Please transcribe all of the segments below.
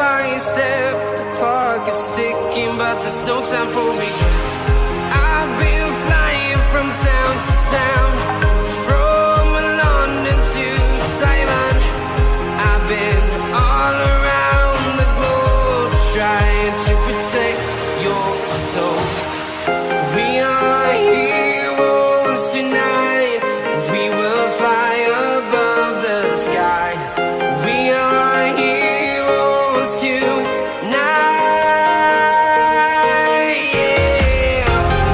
by step, the clock is ticking, but there's no time for regrets. I've been flying from town to town, from London to Taiwan. I've been all around the globe, trying to protect your soul. We are heroes tonight. We will fly above the sky. We are heroes tonight. Yeah.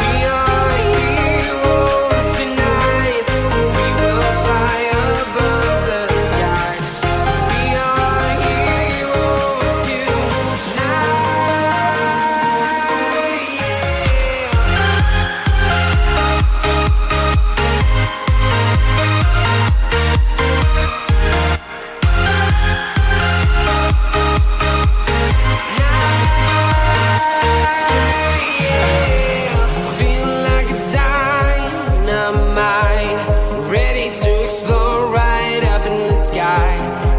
We are heroes tonight. We will fly above the sky. We are heroes tonight. Feel like a dynamite, ready to explode right up in the sky.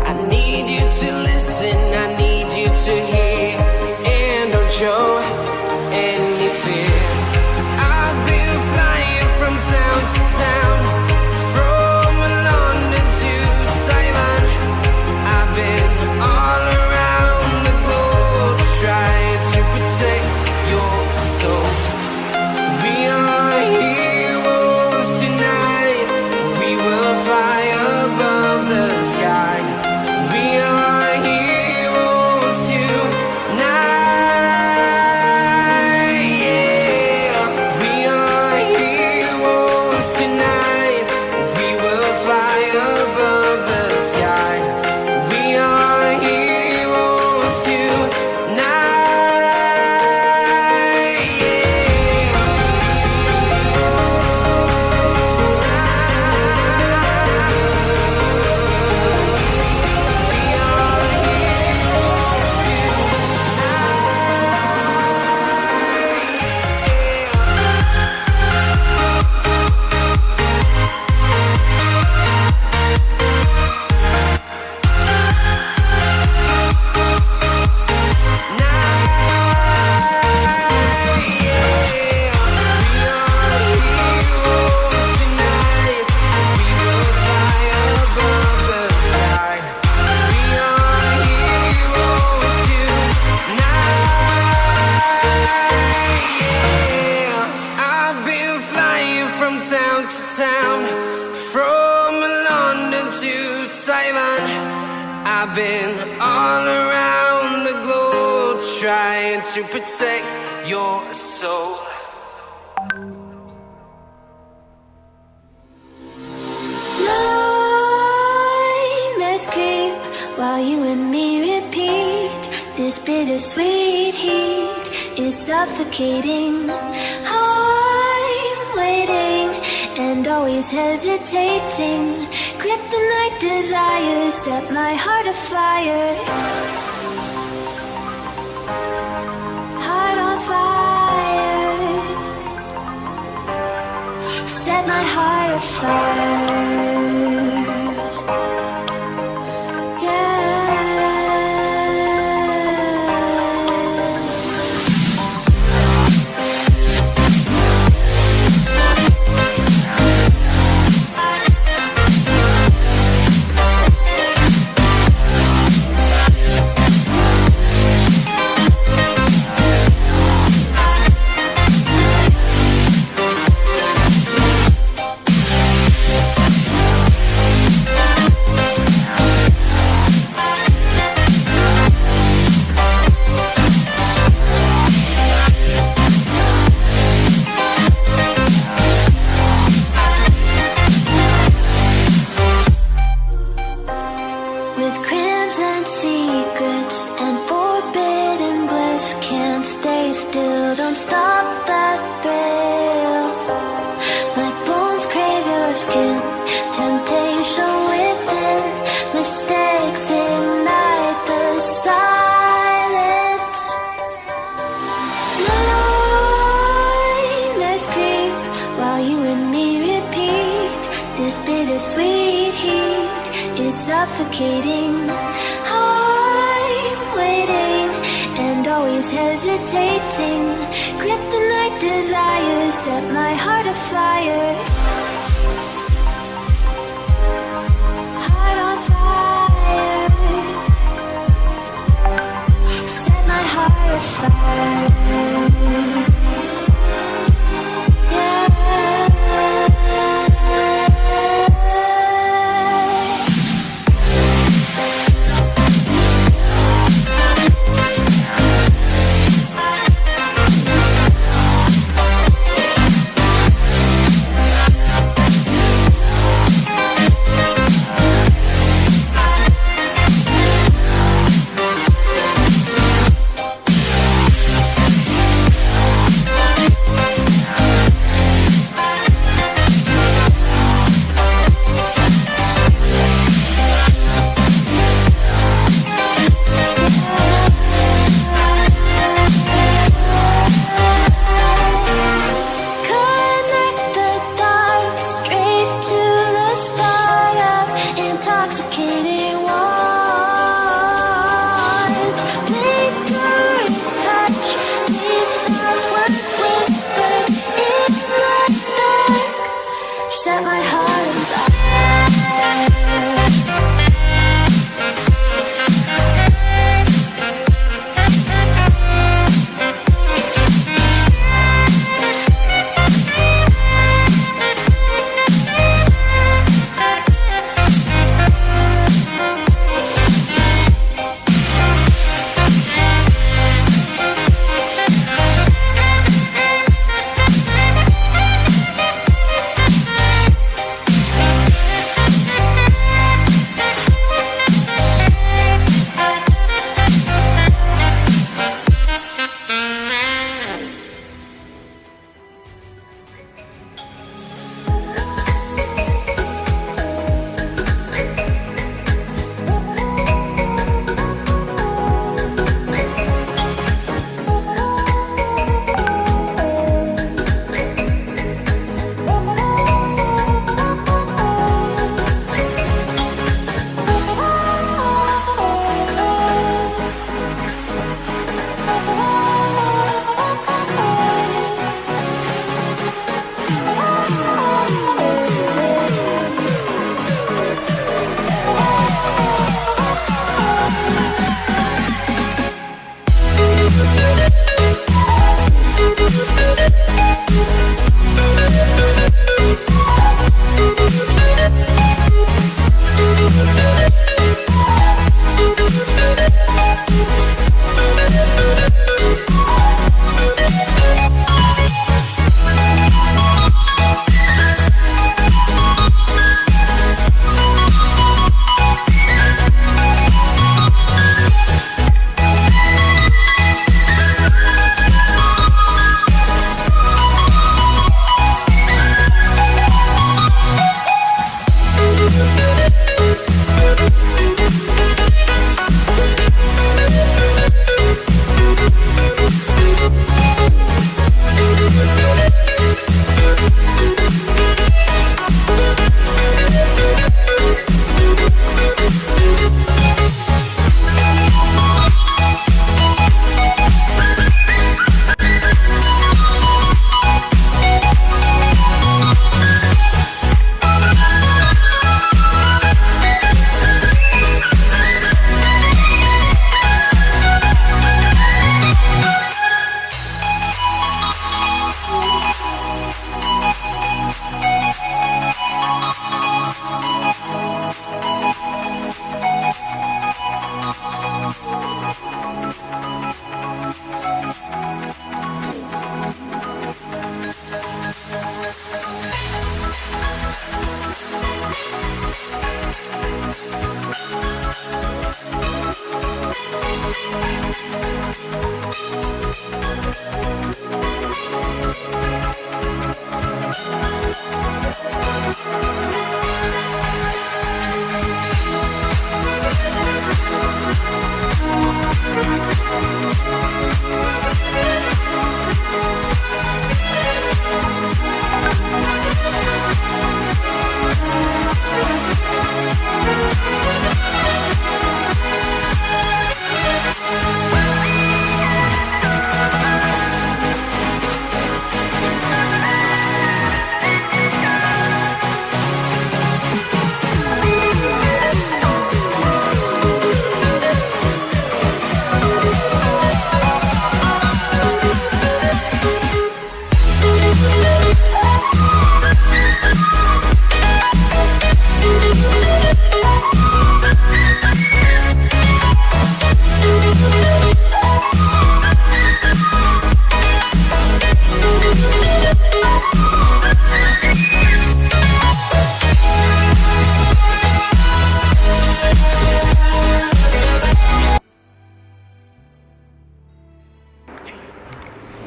I need you to listen, I need you to hear, and don't show any fear. I've been flying from town to town, from London to Taiwan. I've been all around the globe, trying to protect your soul. We are heroes tonight. We will fly above the sky. We are heroes tonight. Yeah. We are heroes tonight. We will fly above the sky. We are heroes town to town, from London to Taiwan. I've been all around the globe, trying to protect your soul. Nightmares creep while you and me repeat. This bittersweet heat is suffocating. I'm waiting and always hesitating. Kryptonite desires set my heart afire. Heart on fire. Set my heart afire. Suffocating, I'm waiting. always hesitating. Kryptonite desires set my heart afire. Heart on fire. Set my heart afire.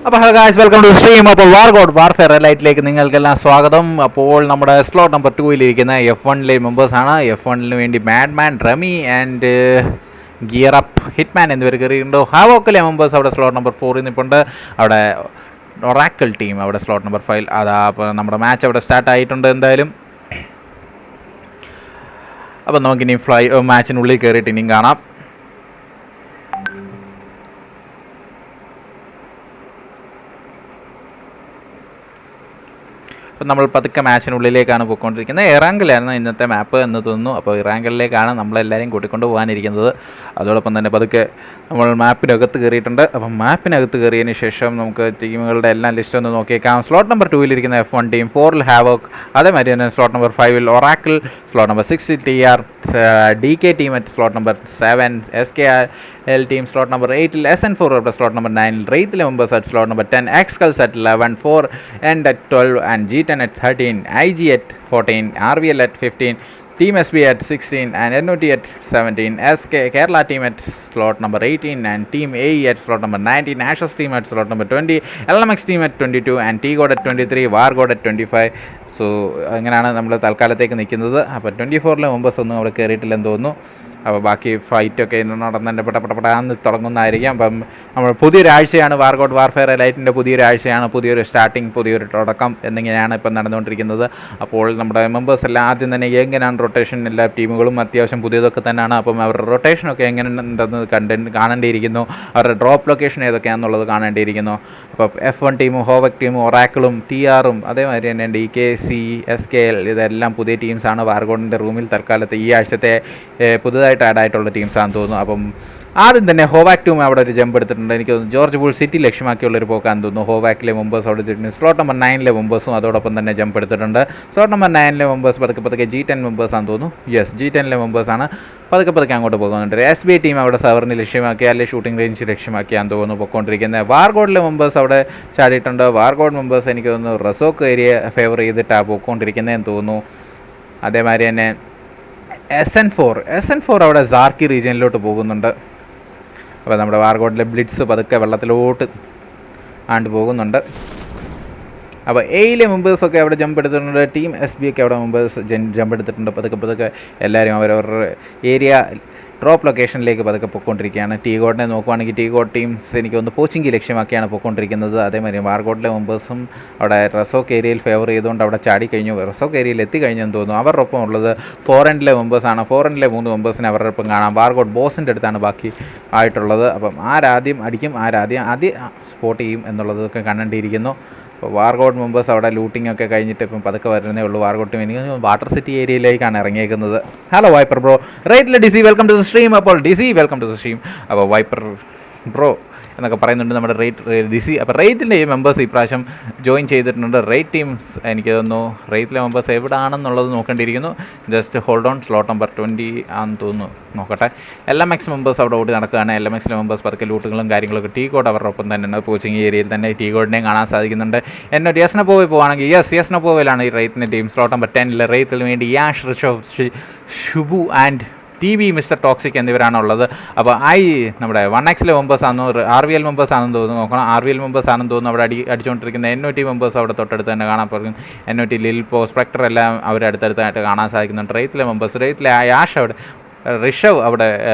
അപ്പോൾ hello guys, welcome to stream. അപ്പോൾ war god warfare ലൈറ്റിലേക്ക് നിങ്ങൾക്കെല്ലാം സ്വാഗതം. അപ്പോൾ നമ്മുടെ slot number 2-ലിരിക്കുന്ന F1-ലെ മെമ്പേഴ്സാണ്. F1-ന് വേണ്ടി madman, Rami and gear up, Hitman എന്നിവർ കയറിയിട്ടുണ്ട്. ഹാവോക്കിലെ members അവിടെ സ്ലോട്ട് നമ്പർ 4 നിൽപ്പുണ്ട്. അവിടെ ഒറാക്കിൾ ടീം അവിടെ സ്ലോട്ട് നമ്പർ 5. അതാ അപ്പോൾ നമ്മുടെ മാച്ച് അവിടെ സ്റ്റാർട്ടായിട്ടുണ്ട് എന്തായാലും. അപ്പോൾ നമുക്കിനി മാച്ചിനുള്ളിൽ കയറിയിട്ട് ഇനിയും കാണാം. അപ്പോൾ നമ്മൾ പതുക്കെ മാച്ചിനുള്ളിലേക്കാണ് പോയിക്കൊണ്ടിരിക്കുന്നത്. ഇറാങ്കിലായിരുന്നു ഇന്നത്തെ മാപ്പ് എന്ന് തോന്നുന്നു. അപ്പോൾ ഇറാങ്കിലേക്കാണ് നമ്മളെല്ലാവരും കൂട്ടിക്കൊണ്ട് പോകാനിരിക്കുന്നത്. അതോടൊപ്പം തന്നെ പതുക്കെ നമ്മൾ മാപ്പിനകത്ത് കയറിയിട്ടുണ്ട്. അപ്പം മാപ്പിനകത്ത് കയറിയതിന് ശേഷം നമുക്ക് ടീമുകളുടെ എല്ലാം ലിസ്റ്റ് ഒന്ന് നോക്കിയേക്കാം. സ്ലോട്ട് നമ്പർ 2-ലിരിക്കുന്ന F1 ടീം, 4-ൽ ഹാവോക്ക്, അതേമാതിരി തന്നെ സ്ലോട്ട് നമ്പർ 5-ൽ ഒറാക്കിൾ, സ്ലോട്ട് നമ്പർ 6-ൽ TR, DK team at slot number 7, SKL team slot number 8-ൽ SN4 അവിടെ സ്ലോട്ട് നമ്പർ 9-ൽ റെയ്ത്തിലെ members at slot number 10, Excels at 11, 4 and at 12 and G10 at 13, IG at 14, RVL at 15, Team SB at 16 and NOT at 17, SK Kerala team at slot number 18 and Team AE at slot number 19, Ashes team at slot number 20, LMX team at 22 and T-God at 23, Wargod at 25. So അങ്ങനെയാണ് നമ്മൾ തൽക്കാലത്തേക്ക് നിൽക്കുന്നത്. അപ്പോൾ 24-ലെ members ഒന്നും അവിടെ കയറിയിട്ടില്ലെന്ന് തോന്നുന്നു. അപ്പോൾ ബാക്കി ഫൈറ്റൊക്കെ നടന്നതിൻ്റെ പെട്ടപ്പെടാന്ന് തുടങ്ങുന്നതായിരിക്കും. അപ്പം നമ്മൾ പുതിയൊരാഴ്ചയാണ്, വാർഗോഡ് വാർഫെയർ ലൈറ്റിൻ്റെ പുതിയൊരാഴ്ചയാണ്, പുതിയൊരു സ്റ്റാർട്ടിങ്, പുതിയൊരു തുടക്കം എന്നിങ്ങനെയാണ് ഇപ്പം നടന്നുകൊണ്ടിരിക്കുന്നത്. അപ്പോൾ നമ്മുടെ മെമ്പേഴ്സ് എല്ലാം ആദ്യം തന്നെ എങ്ങനെയാണ് റൊട്ടേഷൻ, എല്ലാ ടീമുകളും അത്യാവശ്യം പുതിയതൊക്കെ തന്നെയാണ്. അപ്പം അവരുടെ റൊട്ടേഷനൊക്കെ എങ്ങനെ ഉണ്ടെന്ന് കാണേണ്ടിയിരിക്കുന്നു. അവരുടെ ഡ്രോപ്പ് ലൊക്കേഷൻ ഏതൊക്കെയാണെന്നുള്ളത് കാണേണ്ടിയിരിക്കുന്നു. അപ്പോൾ F1 ടീമും ഹോവക് ടീമും ഒറാക്കിളും TR-ഉം അതേമാതിരി തന്നെ DK, SKL ഇതെല്ലാം പുതിയ ടീംസാണ് വാർഗോഡിൻ്റെ റൂമിൽ തൽക്കാലത്ത് ഈ ആഴ്ചത്തെ പുതുതായി ആഡായിട്ടുള്ള ടീംസാണെന്ന് തോന്നുന്നു. അപ്പം ആദ്യം തന്നെ ഹോവാക് ടീം അവിടെ ഒരു ജമ്പ് എടുത്തിട്ടുണ്ട്. എനിക്ക് തോന്നുന്നു ജോർജ് ബുൾ സിറ്റി ലക്ഷ്യമാക്കിയുള്ളൊരു പോക്കാന്ന് തോന്നുന്നു. ഹോവാക്കിലെ മെമ്പേഴ്സ് അവിടെ എടുത്തിട്ടുണ്ട്. സ്ലോട്ട് നമ്പർ 9-ലെ മെമ്പേഴ്സും അതോടൊപ്പം തന്നെ ജമ്പ് എടുത്തിട്ടുണ്ട്. സ്ലോട്ട് നമ്പർ 9-ലെ മെമ്പേഴ്സ് പതുക്കെ G10 മെമ്പേഴ്സാണെന്ന് തോന്നുന്നു. യെസ്, G10-ലെ മെമ്പേഴ്സാണ് പതുക്കെ അങ്ങോട്ട് പോകുന്നുണ്ട്. SB ടീം അവിടെ സവറിന് ലക്ഷ്യമാക്കി, അല്ലെങ്കിൽ ഷൂട്ടിംഗ് റേഞ്ച് ലക്ഷ്യമാക്കിയാന്ന് തോന്നുന്നു പോയിക്കൊണ്ടിരിക്കുന്നത്. വാർഗോഡിലെ മെമ്പേഴ്സ് അവിടെ ചാടിയിട്ടുണ്ട്. വാർഗോഡ് മെമ്പേഴ്സ് എനിക്ക് തോന്നുന്നു റസോക്ക് ഏരിയ ഫേവർ ചെയ്തിട്ടാണ് പോയിക്കൊണ്ടിരിക്കുന്നതെന്ന് തോന്നുന്നു. അതേമാതിരി തന്നെ SN4 അവിടെ സാർക്കി റീജിയനിലോട്ട് പോകുന്നുണ്ട്. അപ്പോൾ നമ്മുടെ വാർഗോഡിലെ ബ്ലിറ്റ്സ് പതുക്കെ വെള്ളത്തിലോട്ട് പോകുന്നുണ്ട്. അപ്പോൾ A-ലെ മെമ്പേഴ്സൊക്കെ അവിടെ ജമ്പ് എടുത്തിട്ടുണ്ട്. ടീം SB ഒക്കെ അവിടെ മെമ്പേഴ്സ് ജമ്പ് എടുത്തിട്ടുണ്ട്. പതുക്കെ എല്ലാവരും അവരവരുടെ ഏരിയ ഡ്രോപ്പ് ലൊക്കേഷനിലേക്ക് പതുക്കെ പൊയ്ക്കൊണ്ടിരിക്കുകയാണ്. T-Godനെ നോക്കുവാണെങ്കിൽ T-God ടീംസ് എനിക്കൊന്ന് പോച്ചിങ്കി ലക്ഷ്യമാക്കിയാണ് പൊയ്ക്കൊണ്ടിരിക്കുന്നത്. അതേമാതിരി വാർഗോഡിലെ മെമ്പേഴ്സും അവിടെ റസോക്ക് ഏരിയയിൽ ഫേവർ ചെയ്തുകൊണ്ട് അവിടെ ചാടിക്കഴിഞ്ഞു, റസോക്ക് ഏരിയയിൽ എത്തിക്കഴിഞ്ഞെന്ന് തോന്നുന്നു. അവരുടെ ഒപ്പം ഉള്ളത് 4-ലെ മെമ്പേഴ്സാണ്. 4-ലെ 3 മെമ്പേഴ്സിനെ അവരുടെ ഒപ്പം കാണാം. വാർഗോഡ് ബോസിൻ്റെ അടുത്താണ് ബാക്കി ആയിട്ടുള്ളത്. അപ്പം ആരാദ്യം അടിക്കും, ആദ്യം സ്പോട്ട് ചെയ്യും എന്നുള്ളതൊക്കെ കണ്ടേണ്ടിയിരിക്കുന്നു. അപ്പോൾ വാർഗോഡ് മെമ്പേഴ്സ് അവിടെ ലൂട്ടിംഗ് ഒക്കെ കഴിഞ്ഞിട്ട് ഇപ്പം പതുക്കെ വരുന്നേ ഉള്ളൂ. വാർഗോഡ് ടീം എനിക്ക് വാട്ടർ സിറ്റി ഏരിയയിലേക്കാണ് ഇറങ്ങിയേക്കുന്നത്. ഹലോ വൈപ്പർ ബ്രോ, റൈറ്റിലെ DC welcome to the stream. അപ്പോൾ DC welcome to the stream. അപ്പോൾ വൈപ്പർ ബ്രോ എന്നൊക്കെ പറയുന്നുണ്ട് നമ്മുടെ DC. അപ്പോൾ റേറ്റിൻ്റെ ഈ മെമ്പേഴ്സ് ഇപ്രാവശ്യം ജോയിൻ ചെയ്തിട്ടുണ്ട്. റേറ്റ് ടീംസ് എനിക്ക് തോന്നുന്നു റേറ്റിലെ മെമ്പേഴ്സ് എവിടെയാണെന്നുള്ളത് നോക്കേണ്ടിയിരിക്കുന്നു. Just hold on. Slot number 20 ആണെന്ന് തോന്നുന്നു, നോക്കട്ടെ. LMX മെമ്പേഴ്സ് അവിടെ ഓടി നടക്കുകയാണ്. LMXലെ മെമ്പേഴ്സ് പതുക്കെ ലൂട്ടുകളും കാര്യങ്ങളൊക്കെ. T-God അവരുടെ ഒപ്പം തന്നെ കോച്ചിങ് ഏരിയയിൽ തന്നെ T-Godനെയും കാണാൻ സാധിക്കുന്നുണ്ട്. എന്നോട് യെസ്നപ്പോവെ പോവുകയാണെങ്കിൽ യെസ്നപ്പോവയിലാണ് ഈ റേറ്റിൻ്റെ ടീം. സ്ലോട്ട് നമ്പർ 10-ലെ റേറ്റിന് വേണ്ടി Yash, Rishabh, Shubu and TV mister Toxic എന്നിവരാണുള്ളത്. അപ്പോൾ നമ്മുടെ 1X-ലെ മെമ്പേഴ്സ് ആണെന്നോ RVL മെമ്പേഴ്സ് ആണെന്ന് തോന്നുന്നു, നോക്കണം. RVL മെമ്പേഴ്സ് ആണെന്ന് തോന്നുന്നു അവിടെ അടിച്ചുകൊണ്ടിരിക്കുന്ന. NOT മെമ്പേഴ്സ് അവിടെ തൊട്ടടുത്ത് തന്നെ കാണാൻ പറയും. NOT, ലിൽപോ, സ്പെക്ടർ എല്ലാം അവർ അടുത്തടുത്തായിട്ട് കാണാൻ സാധിക്കുന്നുണ്ട്. റേറ്റിലെ മെമ്പേഴ്സ്, റേറ്റിലെ യാഷ് അവിടെ, ഋഷവ് അവിടെ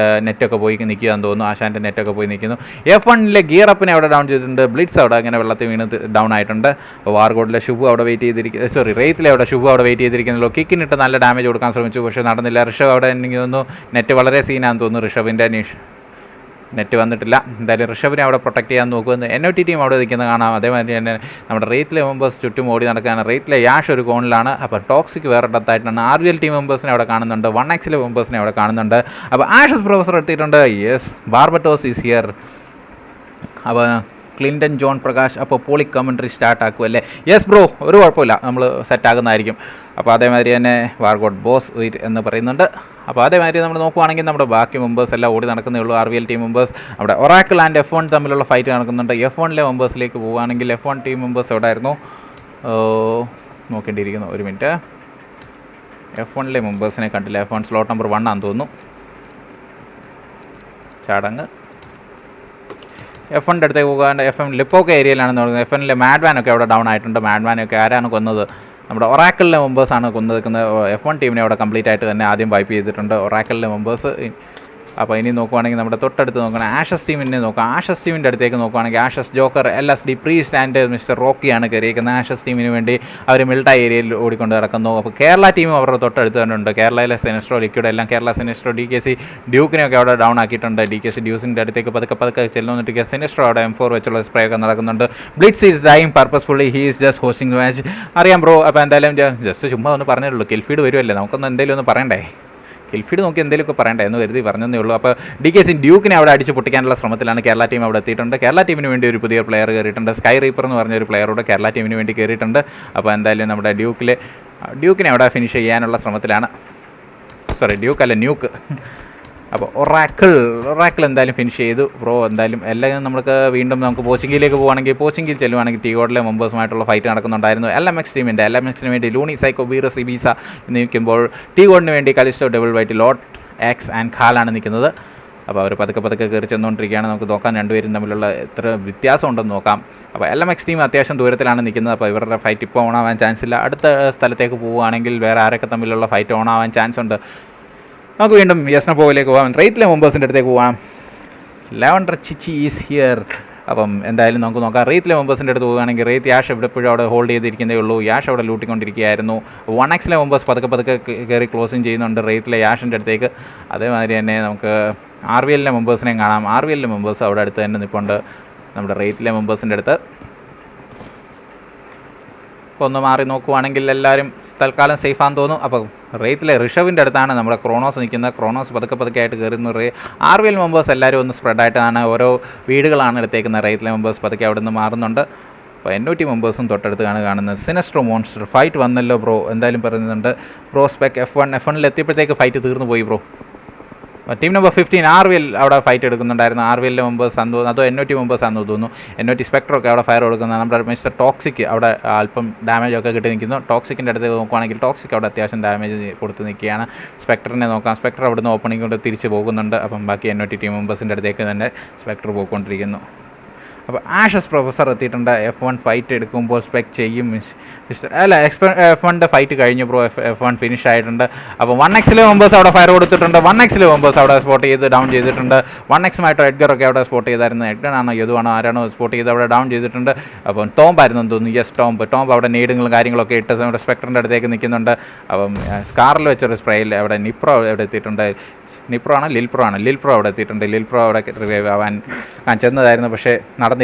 നെറ്റൊക്കെ പോയി നിൽക്കുകയെന്ന് തോന്നുന്നു. ആശാൻ്റെ നെറ്റൊക്കെ പോയി നിൽക്കുന്നു. F1-ലെ ഗിയർ അപ്പിനെ അവിടെ ഡൗൺ ചെയ്തിട്ടുണ്ട്. ബ്ലിറ്റ്സ് അവിടെ അങ്ങനെ വെള്ളത്തിൽ വീണ് ഡൗൺ ആയിട്ടുണ്ട്. വാർഗോഡിലെ ഷുബു അവിടെ വെയിറ്റ് ചെയ്തിരിക്കുന്നു. റേറ്റിലെ അവിടെ ഷുബു അവിടെ വെയിറ്റ് ചെയ്തിരിക്കുന്നല്ലോ. കിക്കിനിട്ട് നല്ല ഡാമേജ് കൊടുക്കാൻ ശ്രമിച്ചു, പക്ഷേ നടന്നില്ല. ഋഷവ് അവിടെ എനിക്ക് തോന്നുന്നു നെറ്റ് വളരെ സീനാണെന്ന് തോന്നുന്നു. ഋഷവിൻ്റെ നെറ്റ് വന്നിട്ടില്ല. എന്തായാലും ഋഷഭിനെ അവിടെ പ്രൊട്ടക്ട് ചെയ്യാൻ നോക്കുമെന്ന് NOT ടീം അവിടെ നിൽക്കുന്നത് കാണാം. അതേമാതിരി തന്നെ നമ്മുടെ റേറ്റിലെ മെമ്പേഴ്സ് ചുറ്റും ഓടി നടക്കുകയാണ്. റേറ്റിലെ യാഷ് ഒരു കോണിലാണ്. അപ്പോൾ ടോക്സിക് വേറെ ഇടത്തായിട്ടാണ്. RVL ടീം മെമ്പേഴ്സിനെ അവിടെ കാണുന്നുണ്ട്. 1X-ലെ മെമ്പേഴ്സിനെ അവിടെ കാണുന്നുണ്ട്. അപ്പോൾ ആഷസ് പ്രൊഫസർ എടുത്തിട്ടുണ്ട്. Yes, Barbatos is here. അപ്പോൾ ക്ലിൻറ്റൺ ജോൺ പ്രകാശ് അപ്പോൾ പോളിക് കമൻട്രി സ്റ്റാർട്ട് ആക്കും അല്ലേ? യെസ് ബ്രോ, ഒരു കുഴപ്പമില്ല, നമ്മൾ സെറ്റാകുന്നതായിരിക്കും. അപ്പോൾ അതേമാതിരി തന്നെ വാർഗോഡ് ബോസ് വെയിറ്റ് എന്ന് പറയുന്നുണ്ട്. അപ്പോൾ അതേമാതിരി നമ്മൾ നോക്കുവാണെങ്കിൽ നമ്മുടെ ബാക്കി മെമ്പേഴ്സ് എല്ലാം ഓടി നടക്കുന്നേ ഉള്ളൂ. RVL ടീം മെമ്പേഴ്സ് അവിടെ ഒറാക്കിൾ ആൻഡ് F1 തമ്മിലുള്ള ഫൈറ്റ് നടക്കുന്നുണ്ട്. F1-ലെ മെമ്പേഴ്സിലേക്ക് പോവുകയാണെങ്കിൽ F1 ടീം മെമ്പേഴ്സ് എവിടെ ആയിരുന്നു നോക്കേണ്ടിയിരിക്കുന്നു. ഒരു മിനിറ്റ്. F1-ലെ മെമ്പേഴ്സിനെ കണ്ടില്ല. F1 സ്ലോട്ട് നമ്പർ 1 ആണെന്ന് തോന്നുന്നു. ചടങ്ങ് F1 അടുത്തേക്ക് പോകാണ്ട് FM ലിപ്പോക്കെ ഏരിയയിലാണെന്ന് പറയുന്നത്. FN മാഡ്മാനൊക്കെ അവിടെ ഡൗൺ ആയിട്ടുണ്ട്. മാഡ്മാനൊക്കെ ആരാണ് കൊന്നത്? നമ്മുടെ ഒറാക്കിളിലെ മെമ്പേഴ്സാണ് കൊന്നു നിൽക്കുന്നത്. F1 ടീമിനെ അവിടെ കംപ്ലീറ്റ് ആയിട്ട് തന്നെ ആദ്യം വൈപ്പ് ചെയ്തിട്ടുണ്ട് ഒറാക്കിളിലെ മെമ്പേഴ്സ്. അപ്പോൾ ഇനി നോക്കുവാണെങ്കിൽ നമ്മുടെ തൊട്ടടുത്ത് നോക്കുകയാണെങ്കിൽ ആഷസ് ടീമിനെ നോക്കാം. ആഷസ് ടീമിൻ്റെ അടുത്തേക്ക് നോക്കുവാണെങ്കിൽ Ashes Joker LSD Priest and mister റോക്കിയാണ് കയറിയിരിക്കുന്നത്. ആഷസ് ടീമിന് വേണ്ടി അവർ മിൽട്ടായി ഏരിയയിൽ ഓടിക്കൊണ്ട് നടക്കുന്നു. അപ്പോൾ കേരള ടീമും അവരുടെ തൊട്ടടുത്ത് തന്നെ ഉണ്ട്. കേരളയിലെ സെനസ്ട്രോ ലിക്വിഡ് എല്ലാം കേരള സെനസ്ട്രോ DKC ഡ്യൂക്കിനെയൊക്കെ അവിടെ ഡൗൺ ആക്കിയിട്ടുണ്ട്. DKC ഡ്യൂസിൻ്റെ അടുത്തേക്ക് പതുക്കെ ചെല്ലുന്നിട്ട് സെനസ്ട്രോ അവിടെ M4 വെച്ചുള്ള സ്പ്രേ ഒക്കെ നടക്കുന്നുണ്ട്. Blitz is dying purposefully, he is just hosting match. അറിയാം ബ്രോ. അപ്പോൾ എന്തായാലും ജസ്റ്റ് ചുമ്മാ ഒന്ന് പറഞ്ഞുള്ളൂ. കിൽഫീഡ് വരുമല്ലേ, നമുക്കൊന്ന് എന്തെങ്കിലും ഒന്ന് പറയണ്ടേ? കിൽഫീഡ് നോക്കി എന്തെങ്കിലുമൊക്കെ പറയണ്ടേ എന്ന് കരുതി പറഞ്ഞതേ ഉള്ളൂ. അപ്പോൾ DKC ഡ്യൂക്കിനെ അവിടെ അടിച്ച് പൊട്ടിക്കാനുള്ള ശ്രമത്തിലാണ് കേരള ടീം അവിടെ എത്തിയിട്ടുണ്ട്. കേരള ടീമിന് വേണ്ടി ഒരു പുതിയ പ്ലെയർ കയറിയിട്ടുണ്ട്. സ്കൈ റീപ്പർ എന്ന് പറഞ്ഞൊരു പ്ലെയറോട് കേരള ടീമിന് വേണ്ടി കയറിയിട്ടുണ്ട്. അപ്പോൾ എന്തായാലും നമ്മുടെ ഡ്യൂക്കിനെ അവിടെ ഫിനിഷ് ചെയ്യാനുള്ള ശ്രമത്തിലാണ്. ഡ്യൂക്കല്ല, ന്യൂക്ക്. അപ്പോൾ ഒറാക്കിൾ എന്തായാലും ഫിനിഷ് ചെയ്തു ബ്രോ. എന്തായാലും എല്ലാം നമുക്ക് പോച്ചിങ്കിലേക്ക് പോകുകയാണെങ്കിൽ പോച്ചിങ്കിൽ ചെല്ലുവാണെങ്കിൽ ടീഗോഡിലെ മെമ്പേഴ്സുമായിട്ടുള്ള ഫൈറ്റ് നടക്കുന്നുണ്ടായിരുന്നു. LMXന് വേണ്ടി ലൂണി സൈക്കോ ബീറസ് ഇബീസ എന്ന് നിൽക്കുമ്പോൾ ടീഗോഡിന് വേണ്ടി Callisto double white lot X and ഖാലാണ് നിൽക്കുന്നത്. അപ്പോൾ അവർ പതുക്കെ കയറി ചെന്നുകൊണ്ടിരിക്കുകയാണ്. നമുക്ക് നോക്കാം രണ്ടുപേരും തമ്മിലുള്ള എത്ര വ്യത്യാസം ഉണ്ടെന്ന് നോക്കാം. അപ്പോൾ LMX ടീം അത്യാവശ്യം ദൂരത്തിലാണ് നിൽക്കുന്നത്. അപ്പോൾ ഇവരുടെ ഫൈറ്റ് ഇപ്പോൾ ഓണാവാൻ ചാൻസ് ഇല്ല. അടുത്ത സ്ഥലത്തേക്ക് പോവുകയാണെങ്കിൽ വേറെ ആരൊക്കെ തമ്മിലുള്ള ഫൈറ്റ് ഓണാവാൻ ചാൻസ് ഉണ്ട്. നമുക്ക് വീണ്ടും യസ്നപ്പോവിലേക്ക് പോകാം. റേറ്റിലെ മെമ്പേഴ്സിൻ്റെ അടുത്തേക്ക് പോകാം. Lavender Chichi is here. അപ്പം എന്തായാലും നമുക്ക് നോക്കാം. റേറ്റിലെ മെമ്പേഴ്സിൻ്റെ അടുത്ത് പോകുകയാണെങ്കിൽ റേറ്റ് യാഷ് എപ്പോഴും അവിടെ ഹോൾഡ് ചെയ്തിരിക്കുന്നേ ഉള്ളൂ. യാഷ് അവിടെ ലൂട്ടിക്കൊണ്ടിരിക്കുകയായിരുന്നു. 1Xലെ മെമ്പേഴ്സ് പതുക്കെ കയറി ക്ലോസിങ് ചെയ്യുന്നുണ്ട് റേറ്റിലെ യാഷിൻ്റെ അടുത്തേക്ക്. അതേമാതിരി തന്നെ നമുക്ക് RVLലെ മെമ്പേഴ്സിനെയും കാണാം. RVLലെ മെമ്പേഴ്സ് അവിടെ അടുത്ത് തന്നെ നിൽപ്പുണ്ട് നമ്മുടെ റേറ്റിലെ മെമ്പേഴ്സിൻ്റെ അടുത്ത്. അപ്പോൾ ഒന്ന് മാറി നോക്കുവാണെങ്കിൽ എല്ലാവരും തൽക്കാലം സേഫാന്ന് തോന്നും. അപ്പോൾ റേറ്റിലെ ഋഷവിൻ്റെ അടുത്താണ് നമ്മുടെ ക്രോണോസ് നിൽക്കുന്നത്. ക്രോണോസ് പതുക്കെ ആയിട്ട് കയറുന്നു. RVL മെമ്പേഴ്സ് എല്ലാവരും ഒന്ന് സ്പ്രെഡായിട്ടാണ് ഓരോ വീടുകളാണ് എടുത്തേക്കുന്നത്. റേറ്റിലെ മെമ്പേഴ്സ് പതുക്കെ അവിടെ നിന്ന് മാറുന്നുണ്ട്. അപ്പോൾ NOT മെമ്പേഴ്സും തൊട്ടടുത്താണ് കാണുന്നത്. സിനസ്ട്രോ മോൺസ്റ്റർ ഫൈറ്റ് വന്നല്ലോ ബ്രോ എന്തായാലും പറയുന്നുണ്ട്. പ്രോസ്പെക്ട് F1 എത്തിയപ്പോഴത്തേക്ക് ഫൈറ്റ് തീർന്നു പോയി ബ്രോ. ടീം നമ്പർ 15 RVL അവിടെ ഫൈറ്റ് എടുക്കുന്നുണ്ടായിരുന്നു. RVLലെ മെമ്പേഴ്സ് ആണെന്ന് തോന്നുന്നു, അതോ NOT മെമ്പേഴ്സ് ആണെന്ന് തോന്നുന്നു. NOT സ്പെക്ട്രൊക്കെ അവിടെ ഫയർ കൊടുക്കുന്നത്. നമ്മുടെ മിസ്റ്റർ ടോക്സിക് അവിടെ അല്പം ഡാമേജ് ഒക്കെ കിട്ടി നിൽക്കുന്നു. ടോക്സിക്കിൻ്റെ അടുത്ത് നോക്കുവാണെങ്കിൽ ടോക്സിക് അവിടെ അത്യാവശ്യം ഡാമേജ് കൊടുത്ത് നിൽക്കുകയാണ്. സ്പെക്ടറിനെ നോക്കാം. സ്പെക്ടർ അവിടുന്ന് ഓപ്പണിംഗ് കൊണ്ട് തിരിച്ച് പോകുന്നുണ്ട്. അപ്പം ബാക്കി NOT ടീം മെമ്പേഴ്സിൻ്റെ അടുത്തേക്ക് തന്നെ സ്പെക്ടർ പോയിക്കൊണ്ടിരിക്കുന്നു. അപ്പോൾ ആഷസ് പ്രൊഫസർ എത്തിയിട്ടുണ്ട്. F1 ഫൈറ്റ് എടുക്കുമ്പോൾ സ്പെക്ട് ചെയ്യും F1ൻ്റെ ഫൈറ്റ് കഴിഞ്ഞു ബ്രോ. F1 ഫിനിഷ് ആയിട്ടുണ്ട്. അപ്പോൾ 1Xലെ മെമ്പേഴ്സ് അവിടെ ഫയർ കൊടുത്തിട്ടുണ്ട്. 1Xലെ മെമ്പേഴ്സ് അവിടെ സ്പോട്ട് ചെയ്ത് ഡൗൺ ചെയ്തിട്ടുണ്ട്. 1Xമായിട്ട് എഡ്ഗറൊക്കെ അവിടെ സ്പോട്ട് ചെയ്തായിരുന്നു. എഡ്ഗറാണോ യദുവാണോ ആരാണോ സ്പോട്ട് ചെയ്ത് അവിടെ ഡൗൺ ചെയ്തിട്ടുണ്ട്. അപ്പം ടോംബ് ആയിരുന്നു തോന്നുന്നു. യെസ് ടോംബ് അവിടെ നീഡുകളും കാര്യങ്ങളൊക്കെ ഇട്ട് നമ്മുടെ സ്പെക്ടറിൻ്റെ അടുത്തേക്ക് നിൽക്കുന്നുണ്ട്. അപ്പം സ്കാറിൽ വെച്ചൊരു സ്പ്രേയിൽ അവിടെ നിപ്രോ അവിടെ എത്തിയിട്ടുണ്ട്. ലിൽപ്രോ അവിടെ എത്തിയിട്ടുണ്ട്. ലിൽപ്രോ അവിടെ റിവൈവ് ആവാൻ ചെന്നതായിരുന്നു, പക്ഷേ നടന്നില്ല.